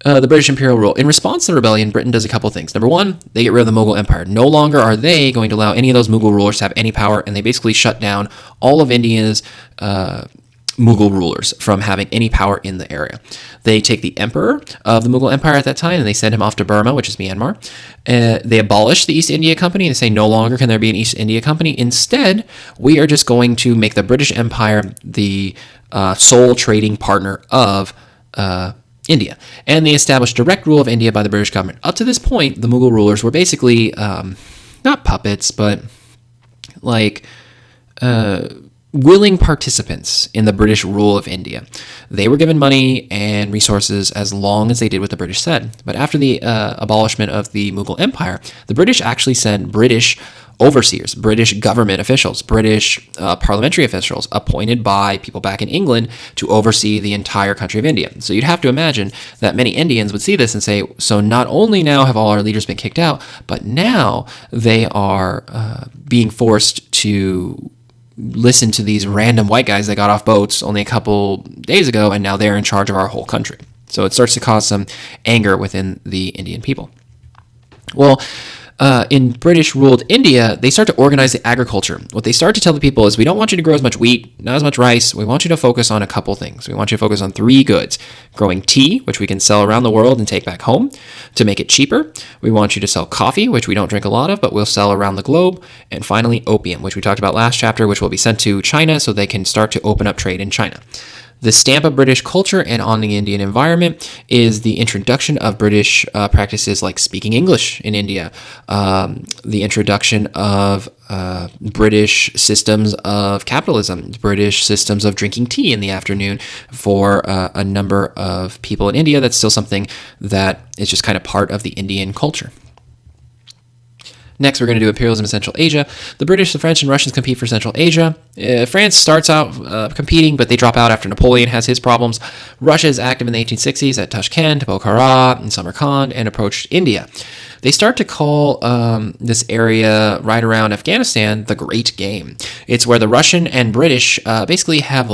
The British Imperial rule. In response to the rebellion, Britain does a couple things. Number one, they get rid of the Mughal Empire. No longer are they going to allow any of those Mughal rulers to have any power, and they basically shut down all of India's Mughal rulers from having any power in the area. They take the emperor of the Mughal Empire at that time, and they send him off to Burma, which is Myanmar. They abolish the East India Company. They say no longer can there be an East India Company. Instead, we are just going to make the British Empire the sole trading partner of India. And they established direct rule of India by the British government. Up to this point, the Mughal rulers were basically not puppets, but willing participants in the British rule of India. They were given money and resources as long as they did what the British said. But after the abolishment of the Mughal Empire, the British actually sent British overseers, British government officials, British parliamentary officials appointed by people back in England to oversee the entire country of India. So you'd have to imagine that many Indians would see this and say, so not only now have all our leaders been kicked out, but now they are being forced to listen to these random white guys that got off boats only a couple days ago, and now they're in charge of our whole country. So it starts to cause some anger within the Indian people. Well, in British-ruled India, they start to organize the agriculture. What they start to tell the people is, we don't want you to grow as much wheat, not as much rice. We want you to focus on a couple things. We want you to focus on 3 goods. Growing tea, which we can sell around the world and take back home to make it cheaper. We want you to sell coffee, which we don't drink a lot of, but we'll sell around the globe. And finally, opium, which we talked about last chapter, which will be sent to China so they can start to open up trade in China. The stamp of British culture and on the Indian environment is the introduction of British practices like speaking English in India, the introduction of British systems of capitalism, British systems of drinking tea in the afternoon for a number of people in India. That's still something that is just kind of part of the Indian culture. Next, we're going to do imperialism in Central Asia. The British, the French, and Russians compete for Central Asia. France starts out competing, but they drop out after Napoleon has his problems. Russia is active in the 1860s at Tashkent, Bokhara, and Samarkand, and approached India. They start to call this area right around Afghanistan the Great Game. It's where the Russian and British basically have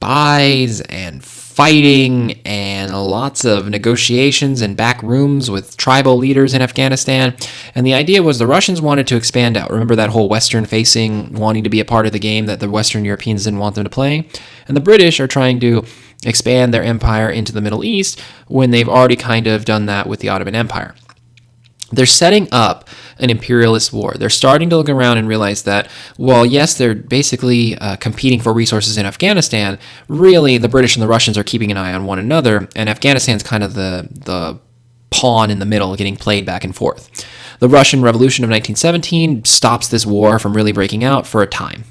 spies and fighting and lots of negotiations in back rooms with tribal leaders in Afghanistan. And the idea was the Russians wanted to expand out. Remember that whole Western facing, wanting to be a part of the game that the Western Europeans didn't want them to play? And the British are trying to expand their empire into the Middle East when they've already kind of done that with the Ottoman Empire. They're setting up an imperialist war. They're starting to look around and realize that, well, yes, they're basically competing for resources in Afghanistan. Really, the British and the Russians are keeping an eye on one another, and Afghanistan's kind of the pawn in the middle, getting played back and forth. The Russian Revolution of 1917 stops this war from really breaking out for a time.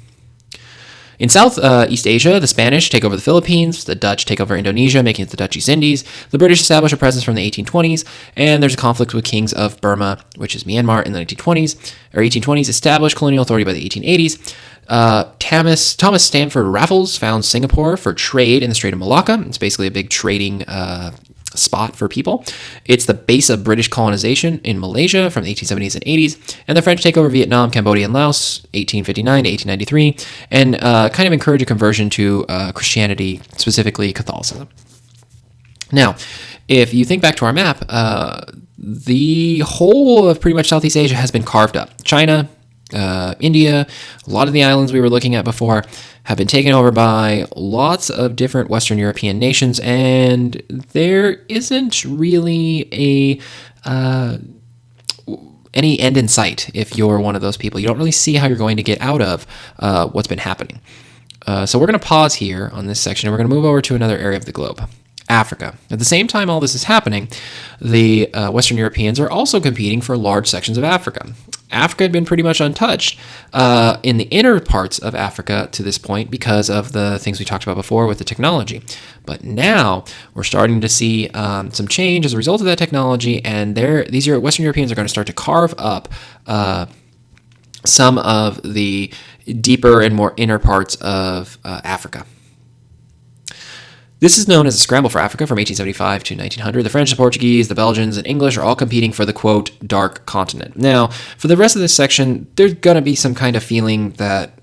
In Southeast Asia, the Spanish take over the Philippines, the Dutch take over Indonesia, making it the Dutch East Indies, the British establish a presence from the 1820s, and there's a conflict with kings of Burma, which is Myanmar, in the 1820s, established colonial authority by the 1880s. Thomas Stamford Raffles found Singapore for trade in the Strait of Malacca. It's basically a big trading spot for people. It's the base of British colonization in Malaysia from the 1870s and 80s, and the French take over Vietnam, Cambodia, and Laos, 1859 to 1893, and kind of encourage a conversion to Christianity, specifically Catholicism. Now, if you think back to our map, the whole of pretty much Southeast Asia has been carved up. China, India, a lot of the islands we were looking at before have been taken over by lots of different Western European nations, and there isn't really any end in sight if you're one of those people. You don't really see how you're going to get out of what's been happening. So we're going to pause here on this section, and we're going to move over to another area of the globe. Africa. At the same time all this is happening, the Western Europeans are also competing for large sections of Africa. Africa had been pretty much untouched in the inner parts of Africa to this point because of the things we talked about before with the technology. But now we're starting to see some change as a result of that technology, and these Western Europeans are going to start to carve up some of the deeper and more inner parts of Africa. This is known as the Scramble for Africa from 1875 to 1900. The French, the Portuguese, the Belgians, and English are all competing for the, quote, dark continent. Now, for the rest of this section, there's going to be some kind of feeling that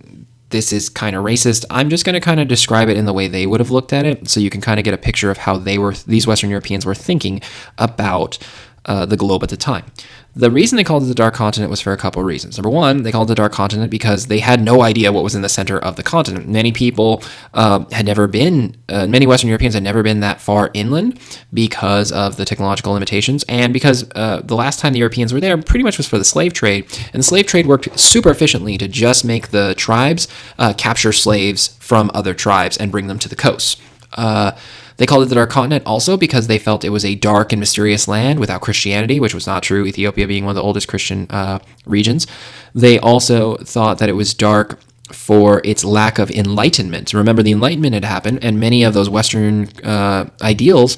this is kind of racist. I'm just going to kind of describe it in the way they would have looked at it, so you can kind of get a picture of how these Western Europeans were thinking about the globe at the time. The reason they called it the Dark Continent was for a couple of reasons. Number one, they called it the Dark Continent because they had no idea what was in the center of the continent. Many people many Western Europeans had never been that far inland because of the technological limitations, and because the last time the Europeans were there pretty much was for the slave trade, and the slave trade worked super efficiently to just make the tribes capture slaves from other tribes and bring them to the coast. They called it the Dark Continent also because they felt it was a dark and mysterious land without Christianity, which was not true, Ethiopia being one of the oldest Christian regions. They also thought that it was dark for its lack of enlightenment. Remember, the Enlightenment had happened, and many of those Western ideals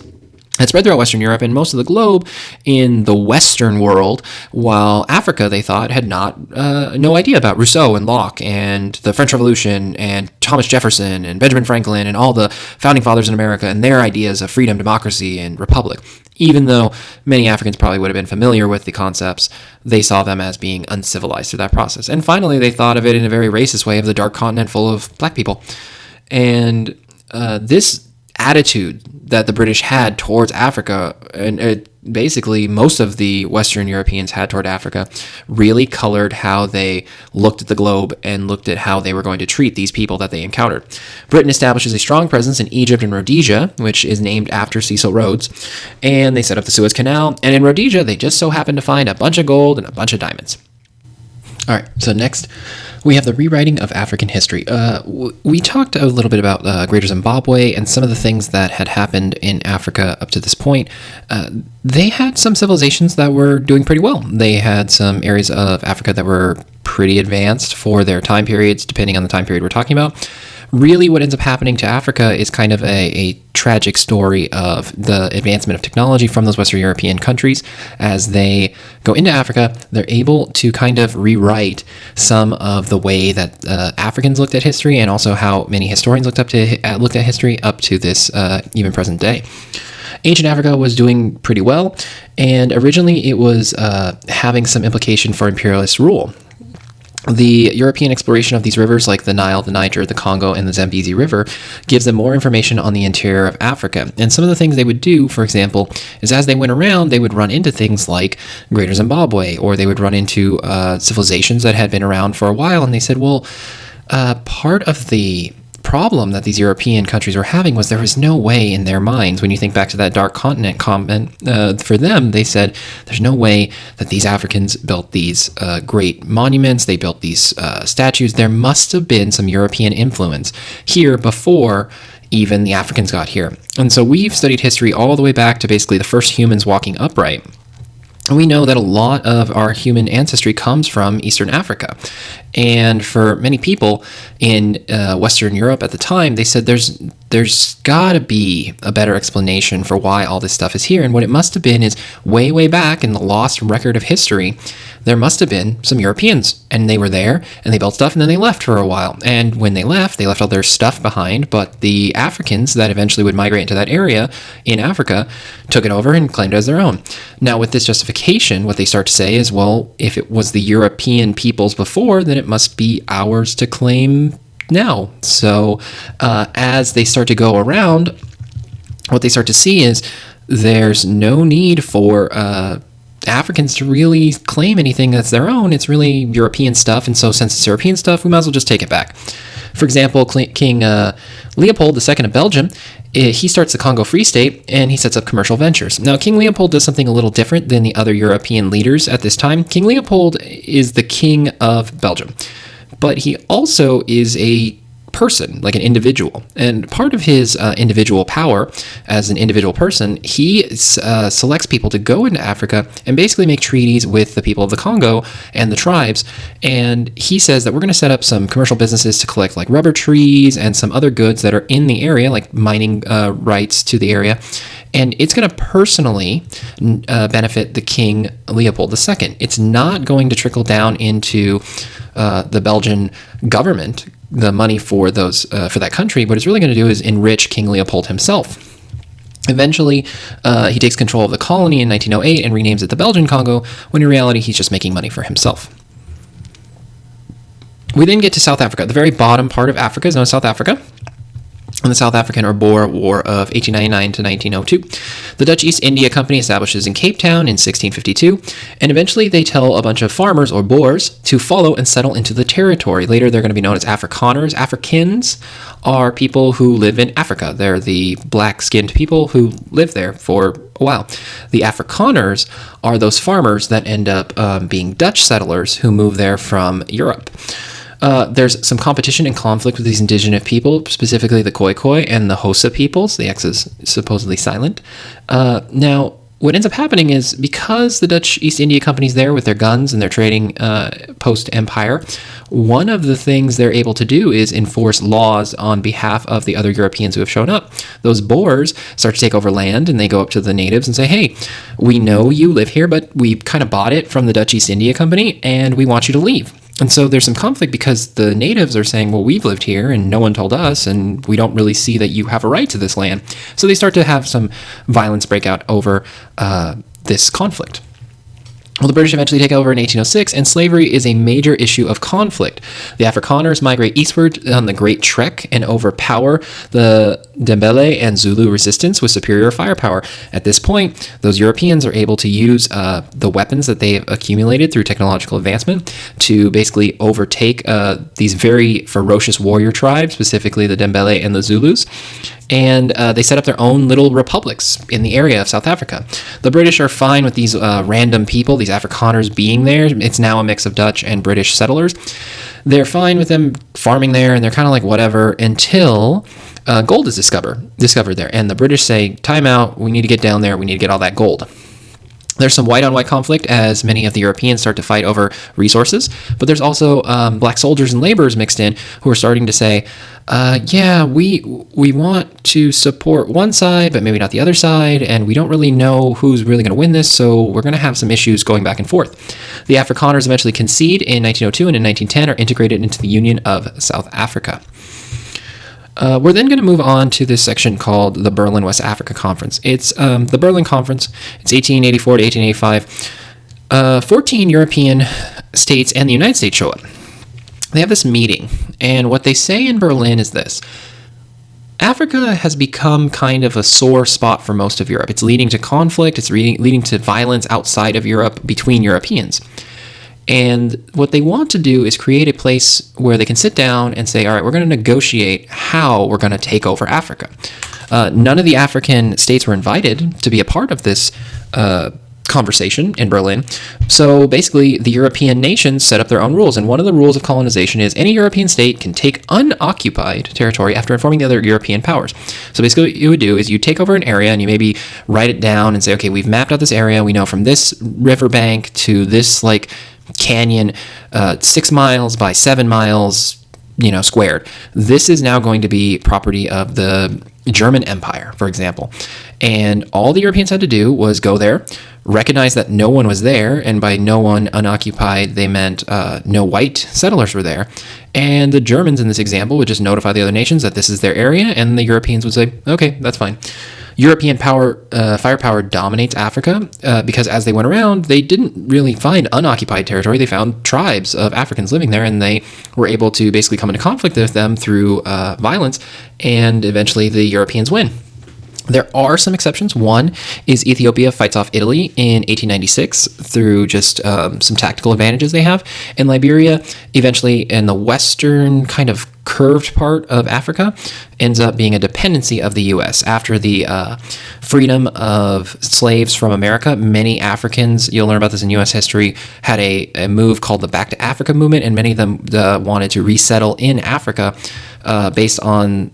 had spread throughout Western Europe and most of the globe in the Western world, while Africa, they thought, had no idea about Rousseau and Locke and the French Revolution and Thomas Jefferson and Benjamin Franklin and all the founding fathers in America and their ideas of freedom, democracy, and republic. Even though many Africans probably would have been familiar with the concepts, they saw them as being uncivilized through that process. And finally, they thought of it in a very racist way of the dark continent full of black people. And this attitude that the British had towards Africa, and basically most of the Western Europeans had toward Africa, really colored how they looked at the globe and looked at how they were going to treat these people that they encountered. Britain establishes a strong presence in Egypt and Rhodesia, which is named after Cecil Rhodes, and they set up the Suez Canal, and in Rhodesia they just so happened to find a bunch of gold and a bunch of diamonds. All right, so next we have the rewriting of African history. We talked a little bit about Greater Zimbabwe and some of the things that had happened in Africa up to this point. They had some civilizations that were doing pretty well. They had some areas of Africa that were pretty advanced for their time periods, depending on the time period we're talking about. Really, what ends up happening to Africa is kind of a tragic story of the advancement of technology from those Western European countries. As they go into Africa, they're able to kind of rewrite some of the way that Africans looked at history, and also how many historians looked at history up to this even present day. Ancient Africa was doing pretty well, and originally it was having some implication for imperialist rule. The European exploration of these rivers like the Nile, the Niger, the Congo, and the Zambezi River gives them more information on the interior of Africa. And some of the things they would do, for example, is as they went around, they would run into things like Greater Zimbabwe, or they would run into civilizations that had been around for a while. And they said, well, part of the problem that these European countries were having was there was no way in their minds, when you think back to that dark continent comment, for them, they said there's no way that these Africans built these great monuments, they built these statues. There must have been some European influence here before even the Africans got here. And so we've studied history all the way back to basically the first humans walking upright. And we know that a lot of our human ancestry comes from Eastern Africa. And for many people in Western Europe at the time, they said there's got to be a better explanation for why all this stuff is here. And what it must have been is way, way back in the lost record of history, there must have been some Europeans. And they were there, and they built stuff, and then they left for a while. And when they left all their stuff behind. But the Africans that eventually would migrate into that area in Africa took it over and claimed it as their own. Now, with this justification, what they start to say is, well, if it was the European peoples before, then it must be ours to claim now. So as they start to go around, what they start to see is there's no need for Africans to really claim anything that's their own. It's really European stuff, and so since it's European stuff, we might as well just take it back. For example, King Leopold II of Belgium, he starts the Congo Free State, and he sets up commercial ventures. Now, King Leopold does something a little different than the other European leaders at this time. King Leopold is the king of Belgium, but he also is a person, like an individual. And part of his individual power as an individual person, he selects people to go into Africa and basically make treaties with the people of the Congo and the tribes. And he says that we're going to set up some commercial businesses to collect like rubber trees and some other goods that are in the area, like mining rights to the area. And it's going to personally benefit the King Leopold II. It's not going to trickle down into the Belgian government, the money for those for that country. What it's really going to do is enrich King Leopold himself. Eventually, he takes control of the colony in 1908 and renames it the Belgian Congo, when in reality he's just making money for himself. We then get to South Africa. The very bottom part of Africa is known as South Africa. In the South African or Boer War of 1899 to 1902. The Dutch East India Company establishes in Cape Town in 1652, and eventually they tell a bunch of farmers or Boers to follow and settle into the territory. Later they're going to be known as Afrikaners. Africans are people who live in Africa. They're the black-skinned people who live there for a while. The Afrikaners are those farmers that end up being Dutch settlers who move there from Europe. There's some competition and conflict with these indigenous people, specifically the Khoikhoi and the Xhosa peoples. The X is supposedly silent. Now, what ends up happening is because the Dutch East India Company's there with their guns and their trading post-empire, one of the things they're able to do is enforce laws on behalf of the other Europeans who have shown up. Those Boers start to take over land, and they go up to the natives and say, hey, we know you live here, but we kind of bought it from the Dutch East India Company, and we want you to leave. And so there's some conflict because the natives are saying, well, we've lived here and no one told us, and we don't really see that you have a right to this land. So they start to have some violence break out over this conflict. Well, the British eventually take over in 1806, and slavery is a major issue of conflict. The Afrikaners migrate eastward on the Great Trek and overpower the Ndebele and Zulu resistance with superior firepower. At this point, those Europeans are able to use the weapons that they have accumulated through technological advancement to basically overtake these very ferocious warrior tribes, specifically the Ndebele and the Zulus. And they set up their own little republics in the area of South Africa. The British are fine with these random people, these Afrikaners being there. It's now a mix of Dutch and British settlers. They're fine with them farming there, and they're kind of like whatever until gold is discovered there. And the British say, time out, we need to get down there, we need to get all that gold. There's some white-on-white conflict as many of the Europeans start to fight over resources, but there's also black soldiers and laborers mixed in who are starting to say, yeah, we want to support one side, but maybe not the other side, and we don't really know who's really going to win this, so we're going to have some issues going back and forth. The Afrikaners eventually concede in 1902, and in 1910 are integrated into the Union of South Africa. We're then going to move on to this section called the Berlin West Africa Conference. It's the Berlin Conference. It's 1884 to 1885. 14 European states and the United States show up. they have this meeting, and what they say in Berlin is this: Africa has become kind of a sore spot for most of Europe. It's leading to conflict, it's leading to violence outside of Europe between Europeans. And what they want to do is create a place where they can sit down and say, all right, we're going to negotiate how we're going to take over Africa. None of the African states were invited to be a part of this conversation in Berlin. So basically, the European nations set up their own rules. And one of the rules of colonization is any European state can take unoccupied territory after informing the other European powers. So basically, what you would do is you take over an area and you maybe write it down and say, okay, we've mapped out this area. We know from this riverbank to this canyon, 6 miles by 7 miles, squared. This is now going to be property of the German Empire, for example. And all the Europeans had to do was go there, recognize that no one was there, and by no one unoccupied, they meant no white settlers were there. And the Germans in this example would just notify the other nations that this is their area, and the Europeans would say, okay, that's fine. European firepower dominates Africa because as they went around, they didn't really find unoccupied territory. They found tribes of Africans living there, and they were able to basically come into conflict with them through violence, and eventually the Europeans win. There are some exceptions. One is Ethiopia fights off Italy in 1896 through just some tactical advantages they have. And Liberia, eventually in the western kind of curved part of Africa, ends up being a dependency of the U.S. After the freedom of slaves from America, many Africans, you'll learn about this in U.S. history, had a move called the Back to Africa movement, and many of them wanted to resettle in Africa based on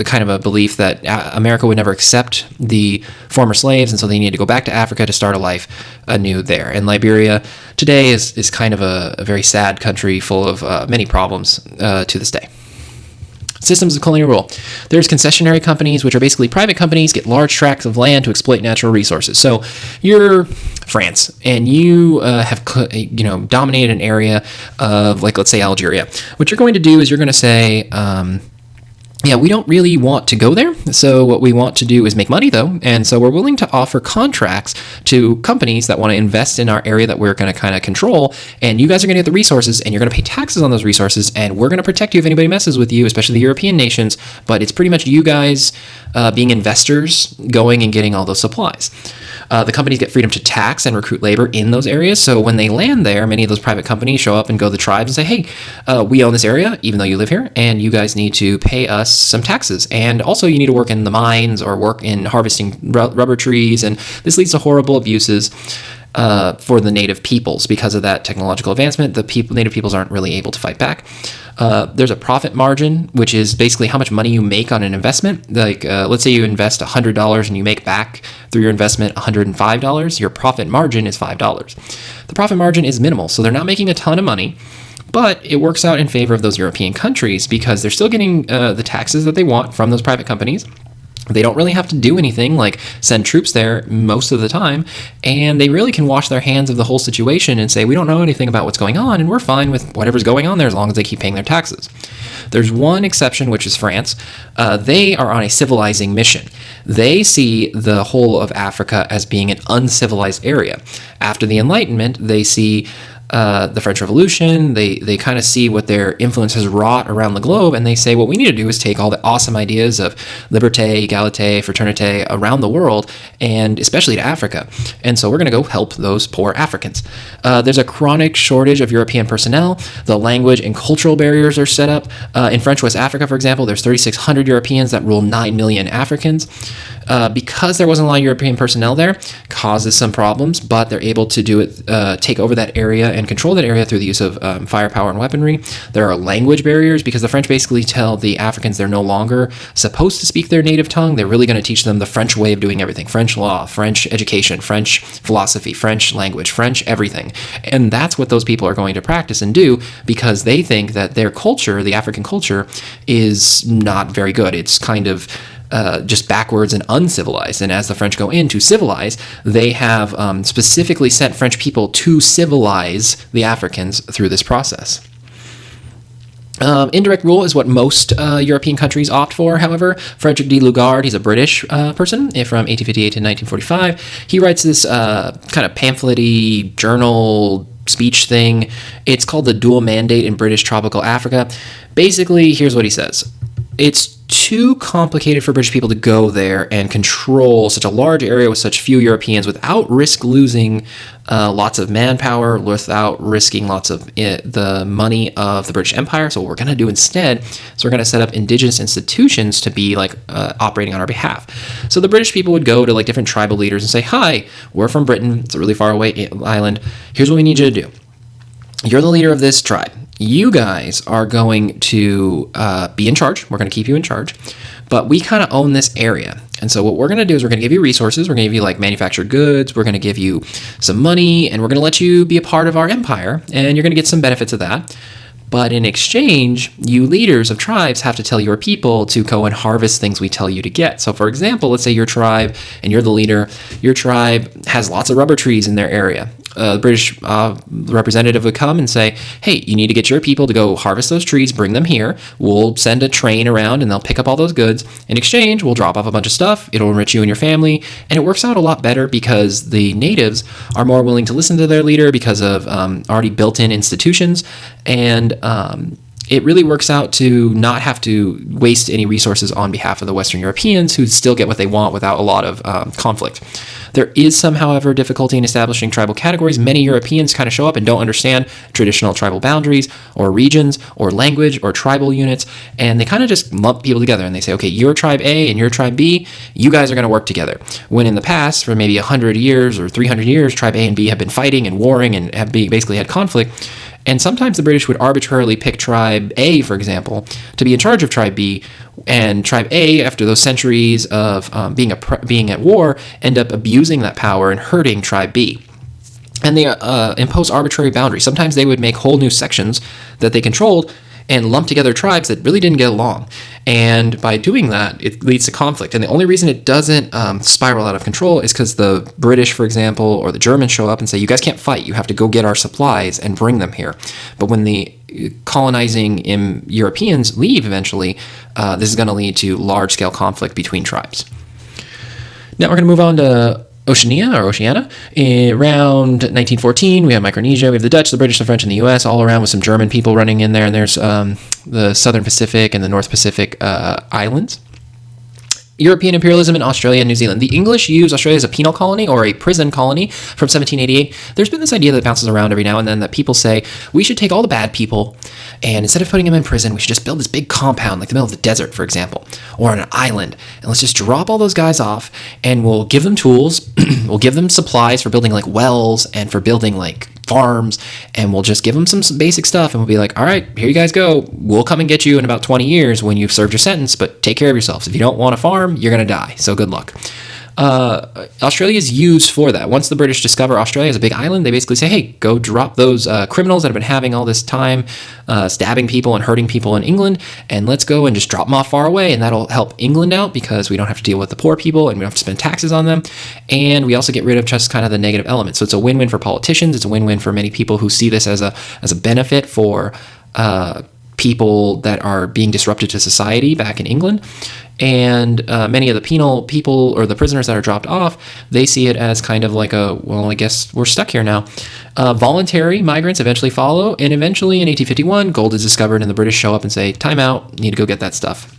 kind of a belief that America would never accept the former slaves, and so they needed to go back to Africa to start a life anew there. And Liberia today is kind of a very sad country full of many problems to this day. Systems of colonial rule. There's concessionary companies, which are basically private companies, get large tracts of land to exploit natural resources. So you're France, and you have dominated an area of, let's say, Algeria. What you're going to do is you're going to say, we don't really want to go there. So what we want to do is make money, though. And so we're willing to offer contracts to companies that want to invest in our area that we're going to kind of control. And you guys are going to get the resources, and you're going to pay taxes on those resources. And we're going to protect you if anybody messes with you, especially the European nations. But it's pretty much you guys being investors going and getting all those supplies. The companies get freedom to tax and recruit labor in those areas. So when they land there, many of those private companies show up and go to the tribes and say, hey, we own this area, even though you live here, and you guys need to pay us some taxes. And also you need to work in the mines or work in harvesting rubber trees. And this leads to horrible abuses for the native peoples. Because of that technological advancement, native peoples aren't really able to fight back. There's a profit margin, which is basically how much money you make on an investment. Let's say you invest $100 and you make back through your investment $105. Your profit margin is $5. The profit margin is minimal, so they're not making a ton of money. But it works out in favor of those European countries because they're still getting the taxes that they want from those private companies. They don't really have to do anything like send troops there most of the time, and they really can wash their hands of the whole situation and say, we don't know anything about what's going on, and we're fine with whatever's going on there as long as they keep paying their taxes. There's one exception, which is France. They are on a civilizing mission. They see the whole of Africa as being an uncivilized area. After the Enlightenment, they see the French Revolution, they kind of see what their influence has wrought around the globe, and they say what we need to do is take all the awesome ideas of liberté, égalité, fraternité around the world, and especially to Africa. And so we're going to go help those poor Africans. There's a chronic shortage of European personnel. The language and cultural barriers are set up. In French West Africa, for example, there's 3,600 Europeans that rule 9 million Africans. Because there wasn't a lot of European personnel there, causes some problems, but they're able to do it, take over that area and control that area through the use of firepower and weaponry. There are language barriers because the French basically tell the Africans they're no longer supposed to speak their native tongue. They're really going to teach them the French way of doing everything. French law, French education, French philosophy, French language, French everything. And that's what those people are going to practice and do because they think that their culture, the African culture, is not very good. It's kind of just backwards and uncivilized. And as the French go in to civilize, they have specifically sent French people to civilize the Africans through this process. Indirect rule is what most European countries opt for, however. Frederick de Lugard, he's a British person from 1858 to 1945. He writes this kind of pamphlet-y journal speech thing. It's called the dual mandate in British tropical Africa. Basically, here's what he says. It's too complicated for British people to go there and control such a large area with such few Europeans without risk losing lots of manpower, without risking lots of the money of the British Empire. So what we're going to do instead is we're going to set up indigenous institutions to be like operating on our behalf. So the British people would go to like different tribal leaders and say, hi, we're from Britain. It's a really far away island. Here's what we need you to do. You're the leader of this tribe. You guys are going to be in charge. We're going to keep you in charge. But we kind of own this area. And so what we're going to do is we're going to give you resources. We're going to give you like manufactured goods. We're going to give you some money. And we're going to let you be a part of our empire. And you're going to get some benefits of that. But in exchange, you leaders of tribes have to tell your people to go and harvest things we tell you to get. So for example, let's say your tribe, and you're the leader, your tribe has lots of rubber trees in their area. The British representative would come and say, hey, you need to get your people to go harvest those trees, bring them here. We'll send a train around and they'll pick up all those goods. In exchange, we'll drop off a bunch of stuff. It'll enrich you and your family. And it works out a lot better because the natives are more willing to listen to their leader because of already built-in institutions. And it really works out to not have to waste any resources on behalf of the Western Europeans who still get what they want without a lot of conflict. There is some, however, difficulty in establishing tribal categories. Many Europeans kind of show up and don't understand traditional tribal boundaries or regions or language or tribal units, and they kind of just lump people together and they say, okay, you're tribe A and you're tribe B, you guys are going to work together. When in the past, for maybe 100 years or 300 years, tribe A and B have been fighting and warring and have basically had conflict. And sometimes the British would arbitrarily pick tribe A, for example, to be in charge of tribe B, and tribe A, after those centuries of being at war, end up abusing that power and hurting tribe B. And they impose arbitrary boundaries. Sometimes they would make whole new sections that they controlled and lump together tribes that really didn't get along. And by doing that, it leads to conflict. And the only reason it doesn't spiral out of control is because the British, for example, or the Germans show up and say, you guys can't fight. You have to go get our supplies and bring them here. But when the colonizing Europeans leave eventually, this is going to lead to large-scale conflict between tribes. Now we're going to move on to Oceania. Around 1914, we have Micronesia, we have the Dutch, the British, the French, and the U.S. all around with some German people running in there, and there's the Southern Pacific and the North Pacific islands. European imperialism in Australia and New Zealand. The English use Australia as a penal colony or a prison colony from 1788. There's been this idea that bounces around every now and then that people say we should take all the bad people and instead of putting them in prison, we should just build this big compound like the middle of the desert, for example, or on an island. And let's just drop all those guys off and we'll give them tools. We'll give them supplies for building like wells and for building like farms, and we'll just give them some basic stuff and we'll be like, all right, here you guys go. We'll come and get you in about 20 years when you've served your sentence, but take care of yourselves. If you don't want a farm, you're going to die. So good luck. Australia is used for that. Once the British discover Australia as a big island, they basically say, hey, go drop those criminals that have been having all this time stabbing people and hurting people in England, and let's go and just drop them off far away, and that'll help England out because we don't have to deal with the poor people and we don't have to spend taxes on them, and we also get rid of just kind of the negative elements. So it's a win-win for politicians. It's a win-win for many people who see this as a benefit for people that are being disrupted to society back in England. And many of the penal people or the prisoners that are dropped off, they see it as kind of like I guess we're stuck here now. Voluntary migrants eventually follow, and eventually in 1851, gold is discovered and the British show up and say, time out, need to go get that stuff.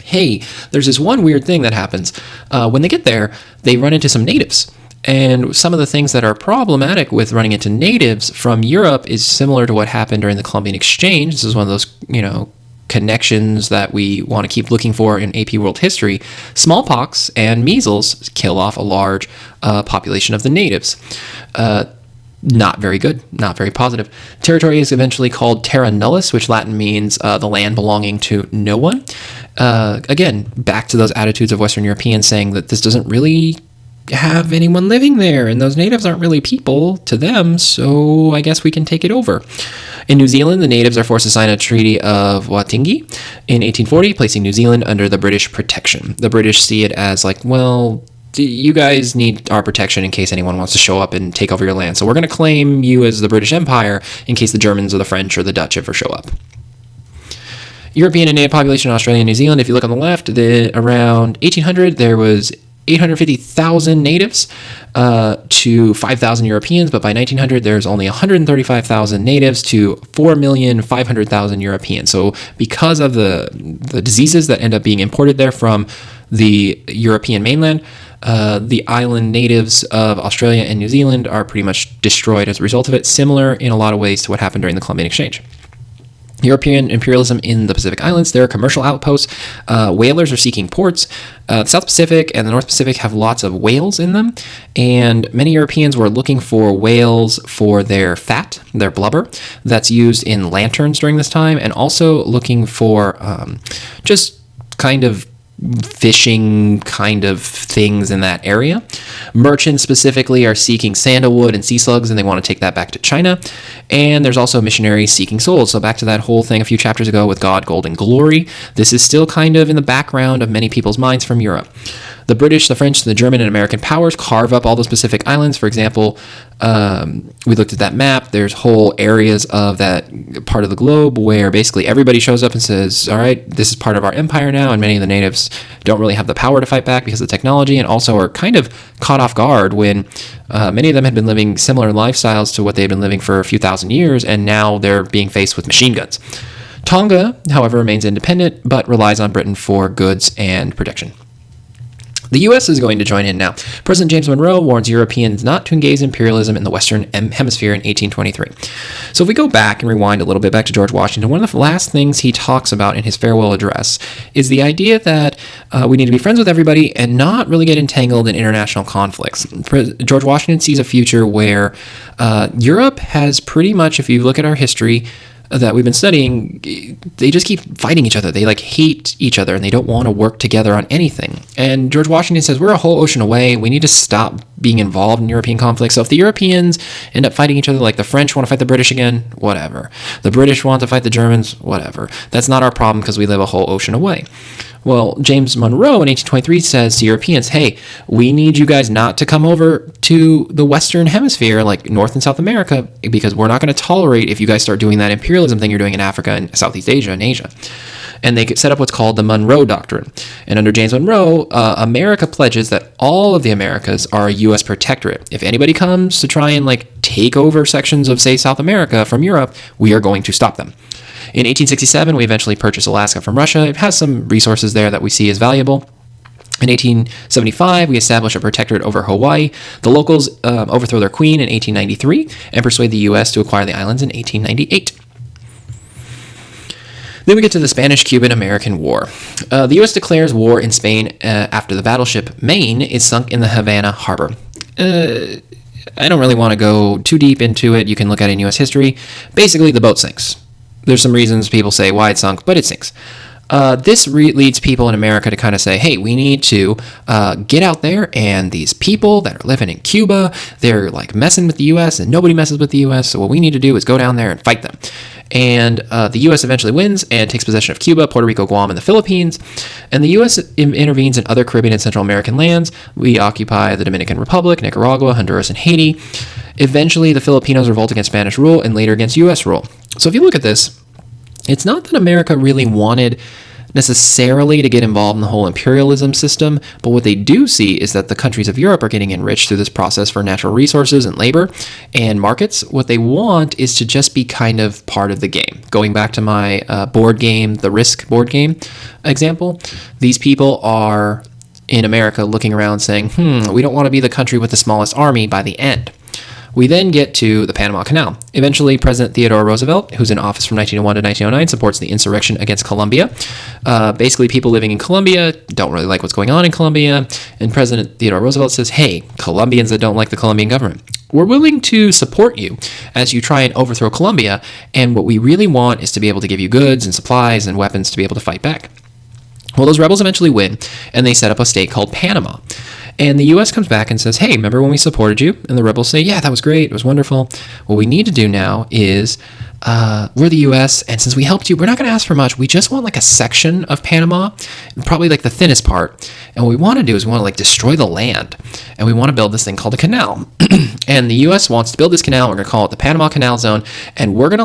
Hey, there's this one weird thing that happens. When they get there, they run into some natives. And some of the things that are problematic with running into natives from Europe is similar to what happened during the Columbian Exchange. This is one of those, connections that we want to keep looking for in AP World History. Smallpox and measles kill off a large population of the natives. Not very good, not very positive. Territory is eventually called terra nullis, which Latin means the land belonging to no one. Again, back to those attitudes of Western Europeans saying that this doesn't really have anyone living there, and those natives aren't really people to them, so I guess we can take it over. In New Zealand, the natives are forced to sign a Treaty of Waitangi in 1840, placing New Zealand under the British protection. The British see it as like, well, you guys need our protection in case anyone wants to show up and take over your land, so we're going to claim you as the British Empire in case the Germans or the French or the Dutch ever show up. European and native population in Australia and New Zealand, if you look on the left, around 1800, there was 850,000 natives to 5,000 Europeans, but by 1900 there's only 135,000 natives to 4,500,000 Europeans. So because of the diseases that end up being imported there from the European mainland, the island natives of Australia and New Zealand are pretty much destroyed as a result of it, similar in a lot of ways to what happened during the Columbian Exchange. European imperialism in the Pacific Islands. There are commercial outposts. Whalers are seeking ports. The South Pacific and the North Pacific have lots of whales in them, and many Europeans were looking for whales for their fat, their blubber, that's used in lanterns during this time, and also looking for just kind of fishing kind of things in that area. Merchants specifically are seeking sandalwood and sea slugs, and they want to take that back to China. And there's also missionaries seeking souls. So back to that whole thing a few chapters ago with God, Gold, and Glory. This is still kind of in the background of many people's minds from Europe. The British, the French, the German, and American powers carve up all those Pacific islands. For example, we looked at that map. There's whole areas of that part of the globe where basically everybody shows up and says, all right, this is part of our empire now, and many of the natives don't really have the power to fight back because of the technology, and also are kind of caught off guard when many of them had been living similar lifestyles to what they had been living for a few thousand years, and now they're being faced with machine guns. Tonga, however, remains independent, but relies on Britain for goods and protection. The U.S. is going to join in now. President James Monroe warns Europeans not to engage imperialism in the Western Hemisphere in 1823. So if we go back and rewind a little bit back to George Washington, one of the last things he talks about in his farewell address is the idea that we need to be friends with everybody and not really get entangled in international conflicts. George Washington sees a future where Europe has pretty much, if you look at our history, that we've been studying, they just keep fighting each other. They hate each other, and they don't want to work together on anything. And George Washington says, we're a whole ocean away. We need to stop being involved in European conflicts. So if the Europeans end up fighting each other, like the French want to fight the British again, whatever. The British want to fight the Germans, whatever. That's not our problem because we live a whole ocean away. Well, James Monroe in 1823 says to Europeans, hey, we need you guys not to come over to the Western Hemisphere, like North and South America, because we're not going to tolerate if you guys start doing that imperialism thing you're doing in Africa and Southeast Asia and Asia. And they set up what's called the Monroe Doctrine. And under James Monroe, America pledges that all of the Americas are a U.S. protectorate. If anybody comes to try and take over sections of, say, South America from Europe, we are going to stop them. In 1867, we eventually purchased Alaska from Russia. It has some resources there that we see as valuable. In 1875, we established a protectorate over Hawaii. The locals overthrow their queen in 1893 and persuade the U.S. to acquire the islands in 1898. Then we get to the Spanish-Cuban-American War. The U.S. declares war in Spain after the battleship Maine is sunk in the Havana harbor. I don't really want to go too deep into it. You can look at it in U.S. history. Basically, the boat sinks. There's some reasons people say why it sunk, but it sinks. This leads people in America to kind of say, hey, we need to get out there, and these people that are living in Cuba, they're messing with the U.S., and nobody messes with the U.S., so what we need to do is go down there and fight them. And the U.S. eventually wins and takes possession of Cuba, Puerto Rico, Guam, and the Philippines. And the U.S. intervenes in other Caribbean and Central American lands. We occupy the Dominican Republic, Nicaragua, Honduras, and Haiti. Eventually, the Filipinos revolt against Spanish rule and later against U.S. rule. So if you look at this, it's not that America really wanted necessarily to get involved in the whole imperialism system, but what they do see is that the countries of Europe are getting enriched through this process for natural resources and labor and markets. What they want is to just be kind of part of the game. Going back to my board game, the Risk board game example, these people are in America looking around saying, we don't want to be the country with the smallest army by the end. We then get to the Panama Canal. Eventually, President Theodore Roosevelt, who's in office from 1901 to 1909, supports the insurrection against Colombia. Basically, people living in Colombia don't really like what's going on in Colombia, and President Theodore Roosevelt says, hey, Colombians that don't like the Colombian government, we're willing to support you as you try and overthrow Colombia, and what we really want is to be able to give you goods and supplies and weapons to be able to fight back. Well, those rebels eventually win, and they set up a state called Panama. And the U.S. comes back and says, hey, remember when we supported you? And the rebels say, yeah, that was great. It was wonderful. What we need to do now is we're the U.S., and since we helped you, we're not going to ask for much. We just want a section of Panama, probably the thinnest part. And what we want to do is we want to destroy the land. And we want to build this thing called a canal. And the U.S. wants to build this canal. We're going to call it the Panama Canal Zone. And we're going to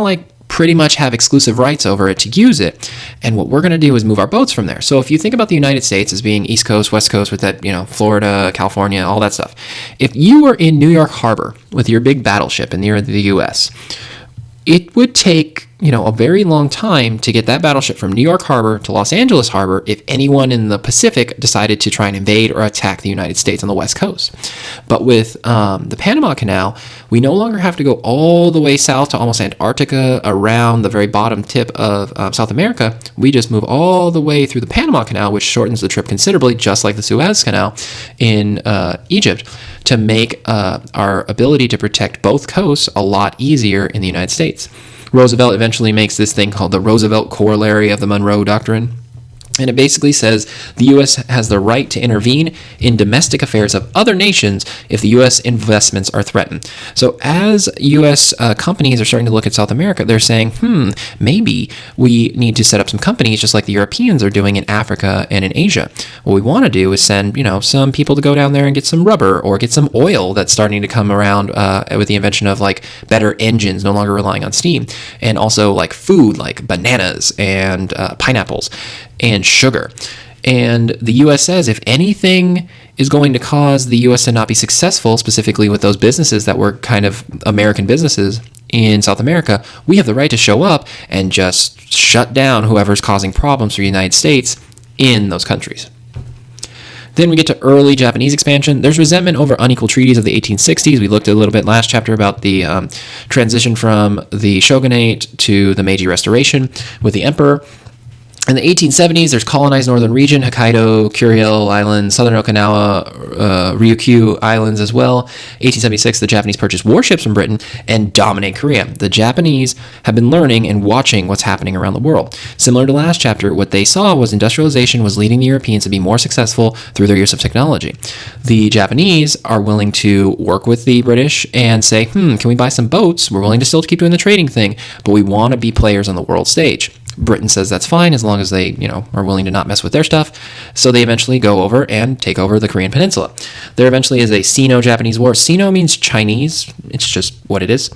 pretty much have exclusive rights over it to use it. And what we're going to do is move our boats from there. So if you think about the United States as being East Coast, West Coast with that, Florida, California, all that stuff. If you were in New York Harbor with your big battleship and you're in the U.S., it would take, a very long time to get that battleship from New York Harbor to Los Angeles Harbor if anyone in the Pacific decided to try and invade or attack the United States on the West Coast. But with the Panama Canal, we no longer have to go all the way south to almost Antarctica around the very bottom tip of South America. We just move all the way through the Panama Canal, which shortens the trip considerably, just like the Suez Canal in Egypt, to make our ability to protect both coasts a lot easier in the United States. Roosevelt eventually makes this thing called the Roosevelt Corollary of the Monroe Doctrine. And it basically says the U.S. has the right to intervene in domestic affairs of other nations if the U.S. investments are threatened. So as U.S. Companies are starting to look at South America, they're saying, maybe we need to set up some companies just like the Europeans are doing in Africa and in Asia. What we want to do is send, some people to go down there and get some rubber or get some oil that's starting to come around with the invention of like better engines, no longer relying on steam, and also like food like bananas and pineapples and sugar. And the U.S. says if anything is going to cause the U.S. to not be successful, specifically with those businesses that were kind of American businesses in South America, we have the right to show up and just shut down whoever's causing problems for the United States in those countries. Then we get to early Japanese expansion. There's resentment over unequal treaties of the 1860s. We looked a little bit last chapter about the transition from the shogunate to the Meiji Restoration with the emperor. In the 1870s, there's colonized northern region, Hokkaido, Kuril Islands, southern Okinawa, Ryukyu Islands as well. 1876, the Japanese purchased warships from Britain and dominate Korea. The Japanese have been learning and watching what's happening around the world. Similar to last chapter, what they saw was industrialization was leading the Europeans to be more successful through their use of technology. The Japanese are willing to work with the British and say, can we buy some boats? We're willing to still keep doing the trading thing, but we want to be players on the world stage. Britain says that's fine as long as they, are willing to not mess with their stuff. So they eventually go over and take over the Korean Peninsula. There eventually is a Sino-Japanese war. Sino means Chinese. It's just what it is.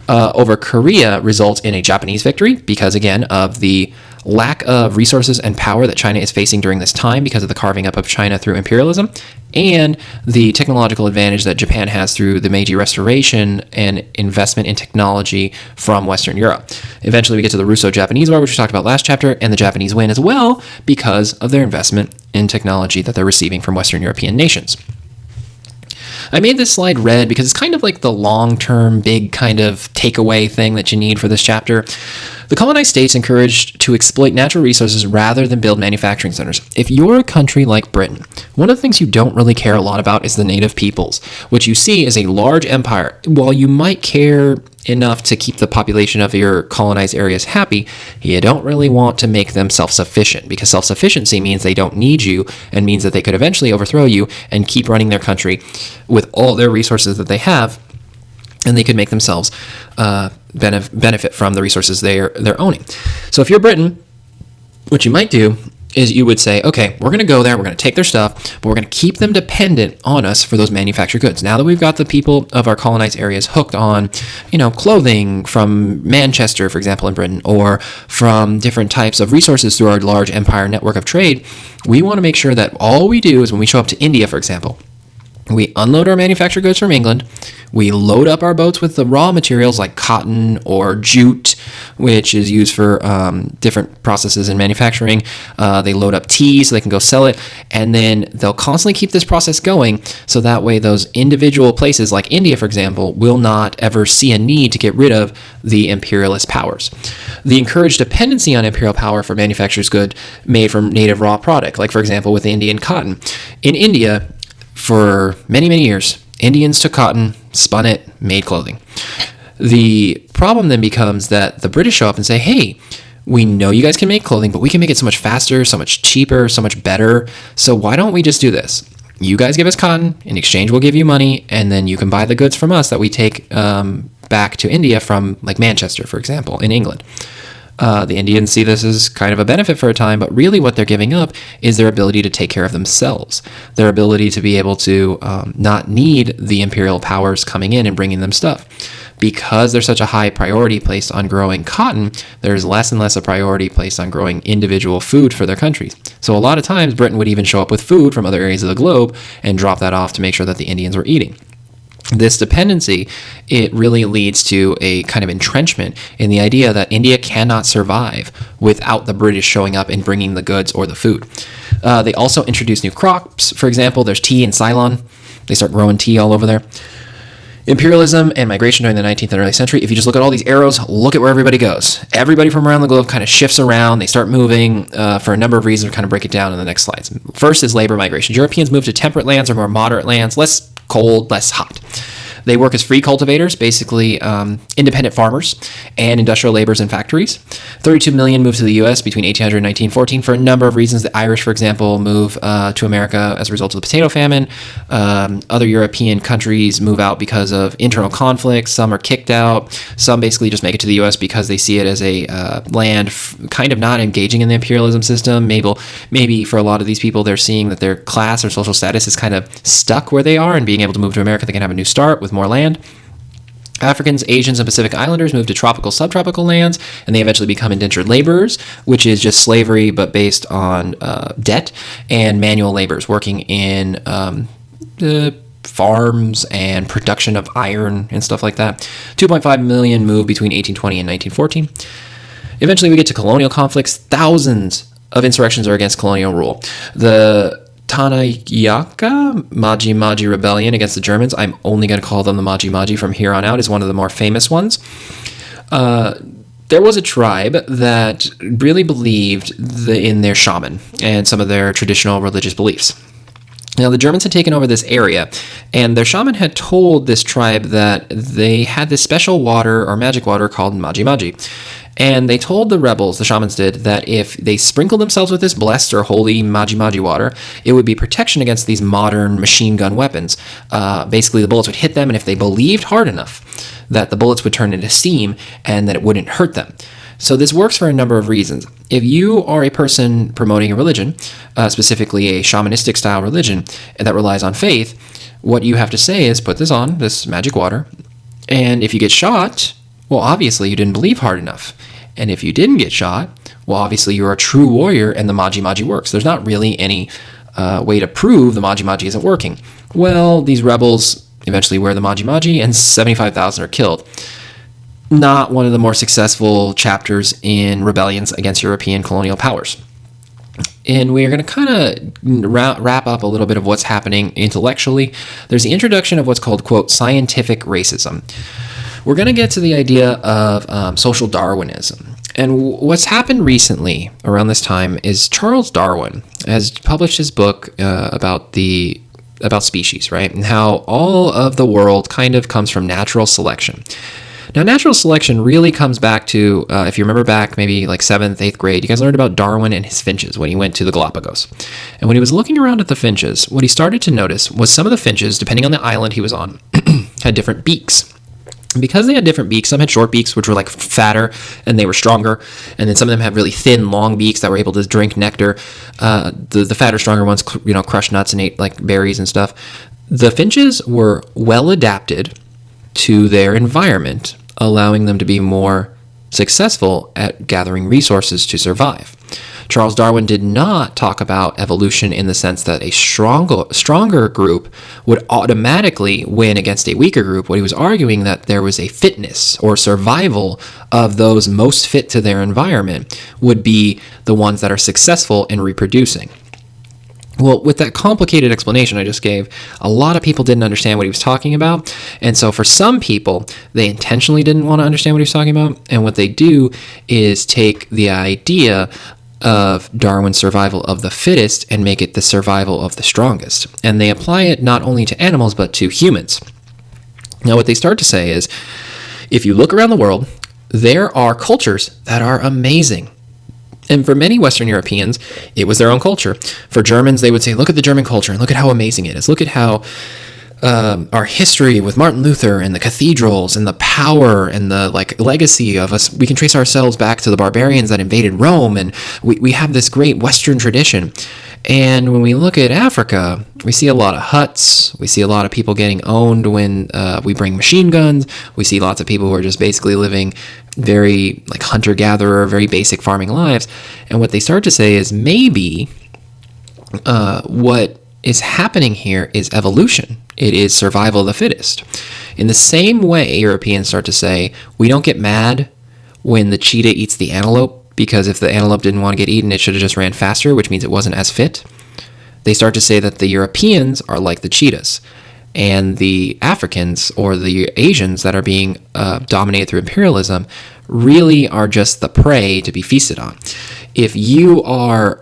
Over Korea results in a Japanese victory because, again, of the lack of resources and power that China is facing during this time because of the carving up of China through imperialism, and the technological advantage that Japan has through the Meiji Restoration and investment in technology from Western Europe. Eventually we get to the Russo-Japanese War, which we talked about last chapter, and the Japanese win as well because of their investment in technology that they're receiving from Western European nations. I made this slide red because it's kind of like the long-term big kind of takeaway thing that you need for this chapter. The colonized states encouraged to exploit natural resources rather than build manufacturing centers. If you're a country like Britain, one of the things you don't really care a lot about is the native peoples, which you see as a large empire. While you might care enough to keep the population of your colonized areas happy, you don't really want to make them self-sufficient, because self-sufficiency means they don't need you and means that they could eventually overthrow you and keep running their country with all their resources that they have, and they could make themselves benefit from the resources they're owning. So if you're Britain, what you might do is you would say, okay, we're going to go there, we're going to take their stuff, but we're going to keep them dependent on us for those manufactured goods. Now that we've got the people of our colonized areas hooked on, clothing from Manchester, for example, in Britain, or from different types of resources through our large empire network of trade, we want to make sure that all we do is when we show up to India, for example, we unload our manufactured goods from England, we load up our boats with the raw materials like cotton or jute, which is used for different processes in manufacturing. They load up tea so they can go sell it, and then they'll constantly keep this process going so that way those individual places like India, for example, will not ever see a need to get rid of the imperialist powers. The encouraged dependency on imperial power for manufacturers goods made from native raw product, like for example with Indian cotton. In India, for many, many years, Indians took cotton, spun it, made clothing. The problem then becomes that the British show up and say, hey, we know you guys can make clothing, but we can make it so much faster, so much cheaper, so much better. So why don't we just do this? You guys give us cotton, in exchange we'll give you money, and then you can buy the goods from us that we take back to India from like Manchester, for example, in England. The Indians see this as kind of a benefit for a time, but really what they're giving up is their ability to take care of themselves, their ability to be able to not need the imperial powers coming in and bringing them stuff. because there's such a high priority placed on growing cotton, there's less and less a priority placed on growing individual food for their countries. So a lot of times Britain would even show up with food from other areas of the globe and drop that off to make sure that the Indians were eating. This dependency, it really leads to a kind of entrenchment in the idea that India cannot survive without the British showing up and bringing the goods or the food. They also introduce new crops. For example, there's tea in Ceylon. They start growing tea all over there. Imperialism and migration during the 19th and early century. If you just look at all these arrows, look at where everybody goes. Everybody from around the globe kind of shifts around. They start moving for a number of reasons. We'll kind of break it down in the next slides. First is labor migration. Europeans move to temperate lands or more moderate lands, less cold, less hot. They work as free cultivators, basically independent farmers and industrial laborers in factories. 32 million moved to the U.S. between 1800 and 1914 for a number of reasons. The Irish, for example, move to America as a result of the potato famine. Other European countries move out because of internal conflicts. Some are kicked out. Some basically just make it to the U.S. because they see it as a land kind of not engaging in the imperialism system. Maybe for a lot of these people, they're seeing that their class or social status is kind of stuck where they are, and being able to move to America, they can have a new start with more land. Africans, Asians, and Pacific Islanders move to tropical, subtropical lands, and they eventually become indentured laborers, which is just slavery but based on debt, and manual laborers working in the farms and production of iron and stuff like that. 2.5 million moved between 1820 and 1914. Eventually we get to colonial conflicts. Thousands of insurrections are against colonial rule. The Tanayaka Maji Rebellion against the Germans, I'm only going to call them the Maji from here on out, is one of the more famous ones. There was a tribe that really believed in their shaman and some of their traditional religious beliefs. Now, the Germans had taken over this area, and their shaman had told this tribe that they had this special water or magic water called Maji. And they told the rebels, the shamans did, that if they sprinkled themselves with this blessed or holy Maji water, it would be protection against these modern machine gun weapons. Basically, the bullets would hit them, and if they believed hard enough, that the bullets would turn into steam and that it wouldn't hurt them. So this works for a number of reasons. If you are a person promoting a religion, specifically a shamanistic style religion, that relies on faith, what you have to say is put this on, this magic water, and if you get shot, well, obviously you didn't believe hard enough. And if you didn't get shot, well, obviously you're a true warrior and the Maji works. There's not really any way to prove the Maji isn't working. Well, these rebels eventually wear the Maji and 75,000 are killed. Not one of the more successful chapters in rebellions against European colonial powers. And we're going to kind of wrap up a little bit of what's happening intellectually. There's the introduction of what's called, quote, scientific racism. We're going to get to the idea of social Darwinism. And what's happened recently around this time is Charles Darwin has published his book about species, right? And how all of the world kind of comes from natural selection. Now, natural selection really comes back to, if you remember back maybe like 7th, 8th grade, you guys learned about Darwin and his finches when he went to the Galapagos. And when he was looking around at the finches, what he started to notice was some of the finches, depending on the island he was on, had different beaks. And because they had different beaks, some had short beaks, which were like fatter and they were stronger. And then some of them had really thin, long beaks that were able to drink nectar. The fatter, stronger ones, crushed nuts and ate like berries and stuff. The finches were well adapted to their environment, allowing them to be more successful at gathering resources to survive. Charles Darwin did not talk about evolution in the sense that a stronger group would automatically win against a weaker group. What he was arguing that there was a fitness or survival of those most fit to their environment would be the ones that are successful in reproducing. Well, with that complicated explanation I just gave, a lot of people didn't understand what he was talking about. And so for some people, they intentionally didn't want to understand what he was talking about. And what they do is take the idea of Darwin's survival of the fittest and make it the survival of the strongest. And they apply it not only to animals, but to humans. Now, what they start to say is, if you look around the world, there are cultures that are amazing. And for many Western Europeans, it was their own culture. For Germans, they would say, look at the German culture and look at how amazing it is. Look at how our history with Martin Luther and the cathedrals and the power and the legacy of us. We can trace ourselves back to the barbarians that invaded Rome, and we have this great Western tradition. And when we look at Africa, we see a lot of huts. We see a lot of people getting owned when we bring machine guns. We see lots of people who are just basically living very hunter-gatherer, very basic farming lives. And what they start to say is maybe what is happening here is evolution. It is survival of the fittest. In the same way, Europeans start to say, we don't get mad when the cheetah eats the antelope, because if the antelope didn't want to get eaten, it should have just ran faster, which means it wasn't as fit. They start to say that the Europeans are like the cheetahs, and the Africans or the Asians that are being dominated through imperialism really are just the prey to be feasted on. If you are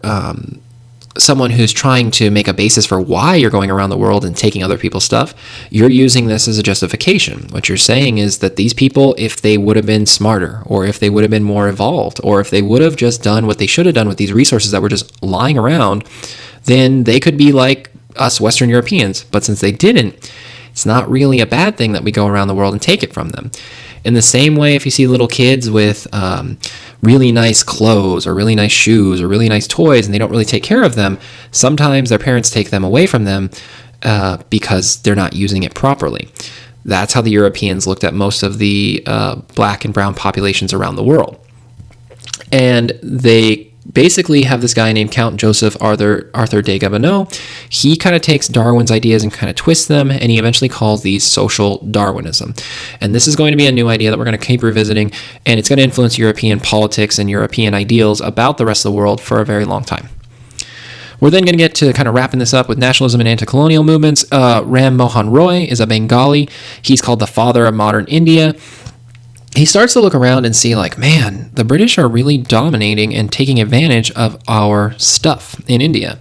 someone who's trying to make a basis for why you're going around the world and taking other people's stuff, you're using this as a justification. What you're saying is that these people, if they would have been smarter, or if they would have been more evolved, or if they would have just done what they should have done with these resources that were just lying around, then they could be like us Western Europeans. But since they didn't, it's not really a bad thing that we go around the world and take it from them. In the same way, if you see little kids with really nice clothes or really nice shoes or really nice toys and they don't really take care of them, sometimes their parents take them away from them because they're not using it properly. That's how the Europeans looked at most of the black and brown populations around the world. And they basically have this guy named Count Joseph Arthur de Gobineau. He kind of takes Darwin's ideas and kind of twists them, and he eventually calls these social Darwinism. And this is going to be a new idea that we're going to keep revisiting, and it's going to influence European politics and European ideals about the rest of the world for a very long time. We're then going to get to kind of wrapping this up with nationalism and anti-colonial movements. Ram Mohan Roy is a Bengali. He's called the father of modern India. He starts to look around and see man, the British are really dominating and taking advantage of our stuff in India.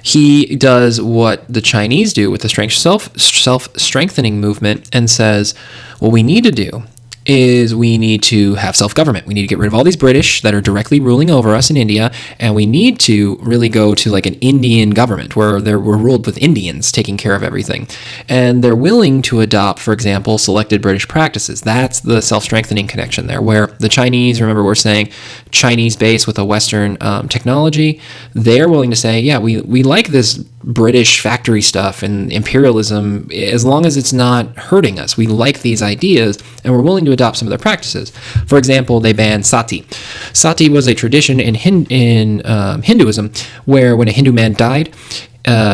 He does what the Chinese do with the self-strengthening movement and says, what we need to do is we need to have self-government. We need to get rid of all these British that are directly ruling over us in India, and we need to really go to an Indian government where we're ruled with Indians taking care of everything. And they're willing to adopt, for example, selected British practices. That's the self-strengthening connection there, where the Chinese, remember we're saying Chinese base with a Western technology, they're willing to say, yeah, we like this British factory stuff and imperialism as long as it's not hurting us. We like these ideas, and we're willing to adopt some of their practices. For example, they banned sati. Sati was a tradition in Hinduism where when a Hindu man died,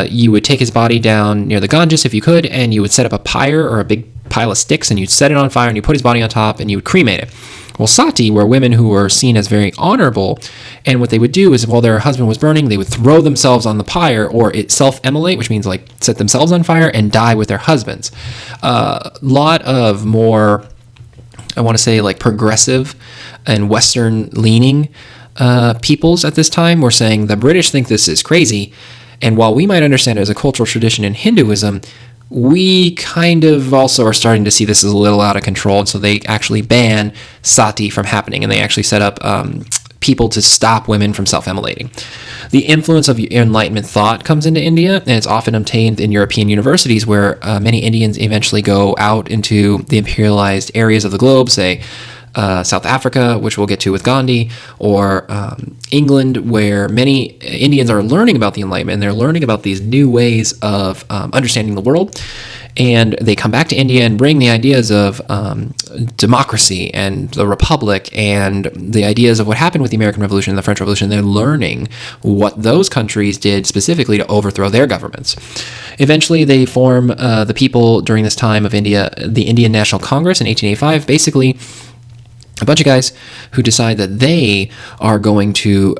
you would take his body down near the Ganges if you could, and you would set up a pyre or a big pile of sticks, and you'd set it on fire, and you put his body on top, and you would cremate it. Well, sati were women who were seen as very honorable, and what they would do is while their husband was burning, they would throw themselves on the pyre or self-immolate, which means set themselves on fire and die with their husbands. A lot of more, I want to say progressive and Western-leaning peoples at this time were saying the British think this is crazy, and while we might understand it as a cultural tradition in Hinduism, we kind of also are starting to see this as a little out of control, and so they actually ban sati from happening, and they actually set up people to stop women from self-immolating. The influence of Enlightenment thought comes into India, and it's often obtained in European universities where many Indians eventually go out into the imperialized areas of the globe, say South Africa, which we'll get to with Gandhi, or England, where many Indians are learning about the Enlightenment, and they're learning about these new ways of understanding the world. And they come back to India and bring the ideas of democracy and the Republic and the ideas of what happened with the American Revolution and the French Revolution. They're learning what those countries did specifically to overthrow their governments. Eventually, they form the people during this time of India, the Indian National Congress in 1885, basically a bunch of guys who decide that they are going to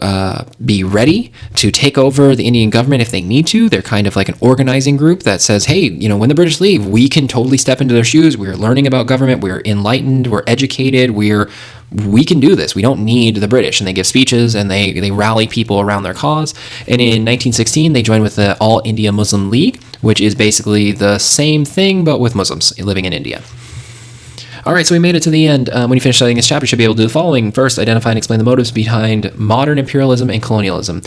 be ready to take over the Indian government if they need to. They're kind of like an organizing group that says, hey, when the British leave, we can totally step into their shoes. We're learning about government. We're enlightened. We're educated. We can do this. We don't need the British. And they give speeches and they rally people around their cause. And in 1916, they join with the All India Muslim League, which is basically the same thing, but with Muslims living in India. All right, so we made it to the end. When you finish studying this chapter, you should be able to do the following. First, identify and explain the motives behind modern imperialism and colonialism.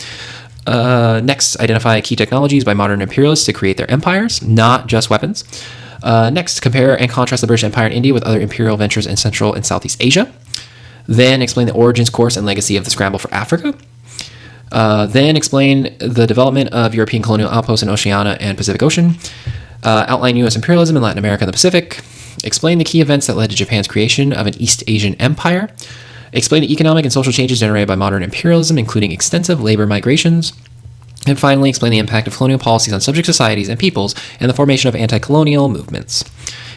Next, identify key technologies by modern imperialists to create their empires, not just weapons. Next, compare and contrast the British Empire in India with other imperial ventures in Central and Southeast Asia. Then explain the origins, course, and legacy of the scramble for Africa. Then explain the development of European colonial outposts in Oceania and Pacific Ocean. Outline U.S. imperialism in Latin America and the Pacific. Explain the key events that led to Japan's creation of an East Asian empire. Explain the economic and social changes generated by modern imperialism, including extensive labor migrations. And finally, explain the impact of colonial policies on subject societies and peoples and the formation of anti-colonial movements.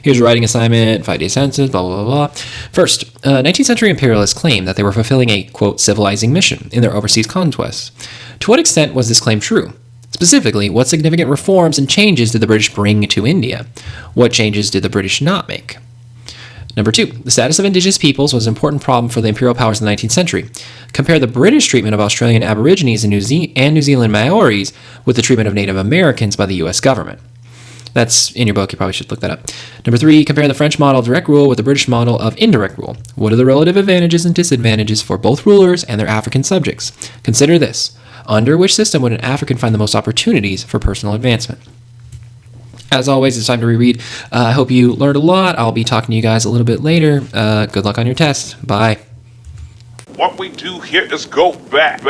Here's your writing assignment, 5-day sentences, blah, blah, blah, blah. First, 19th century imperialists claimed that they were fulfilling a, quote, civilizing mission in their overseas conquests. To what extent was this claim true? Specifically, what significant reforms and changes did the British bring to India? What changes did the British not make? Number 2, the status of indigenous peoples was an important problem for the imperial powers in the 19th century. Compare the British treatment of Australian Aborigines and New Zealand Maoris with the treatment of Native Americans by the U.S. government. That's in your book. You probably should look that up. Number 3, compare the French model of direct rule with the British model of indirect rule. What are the relative advantages and disadvantages for both rulers and their African subjects? Consider this. Under which system would an African find the most opportunities for personal advancement? As always, it's time to reread. I hope you learned a lot. I'll be talking to you guys a little bit later. Good luck on your test. Bye. What we do here is go back.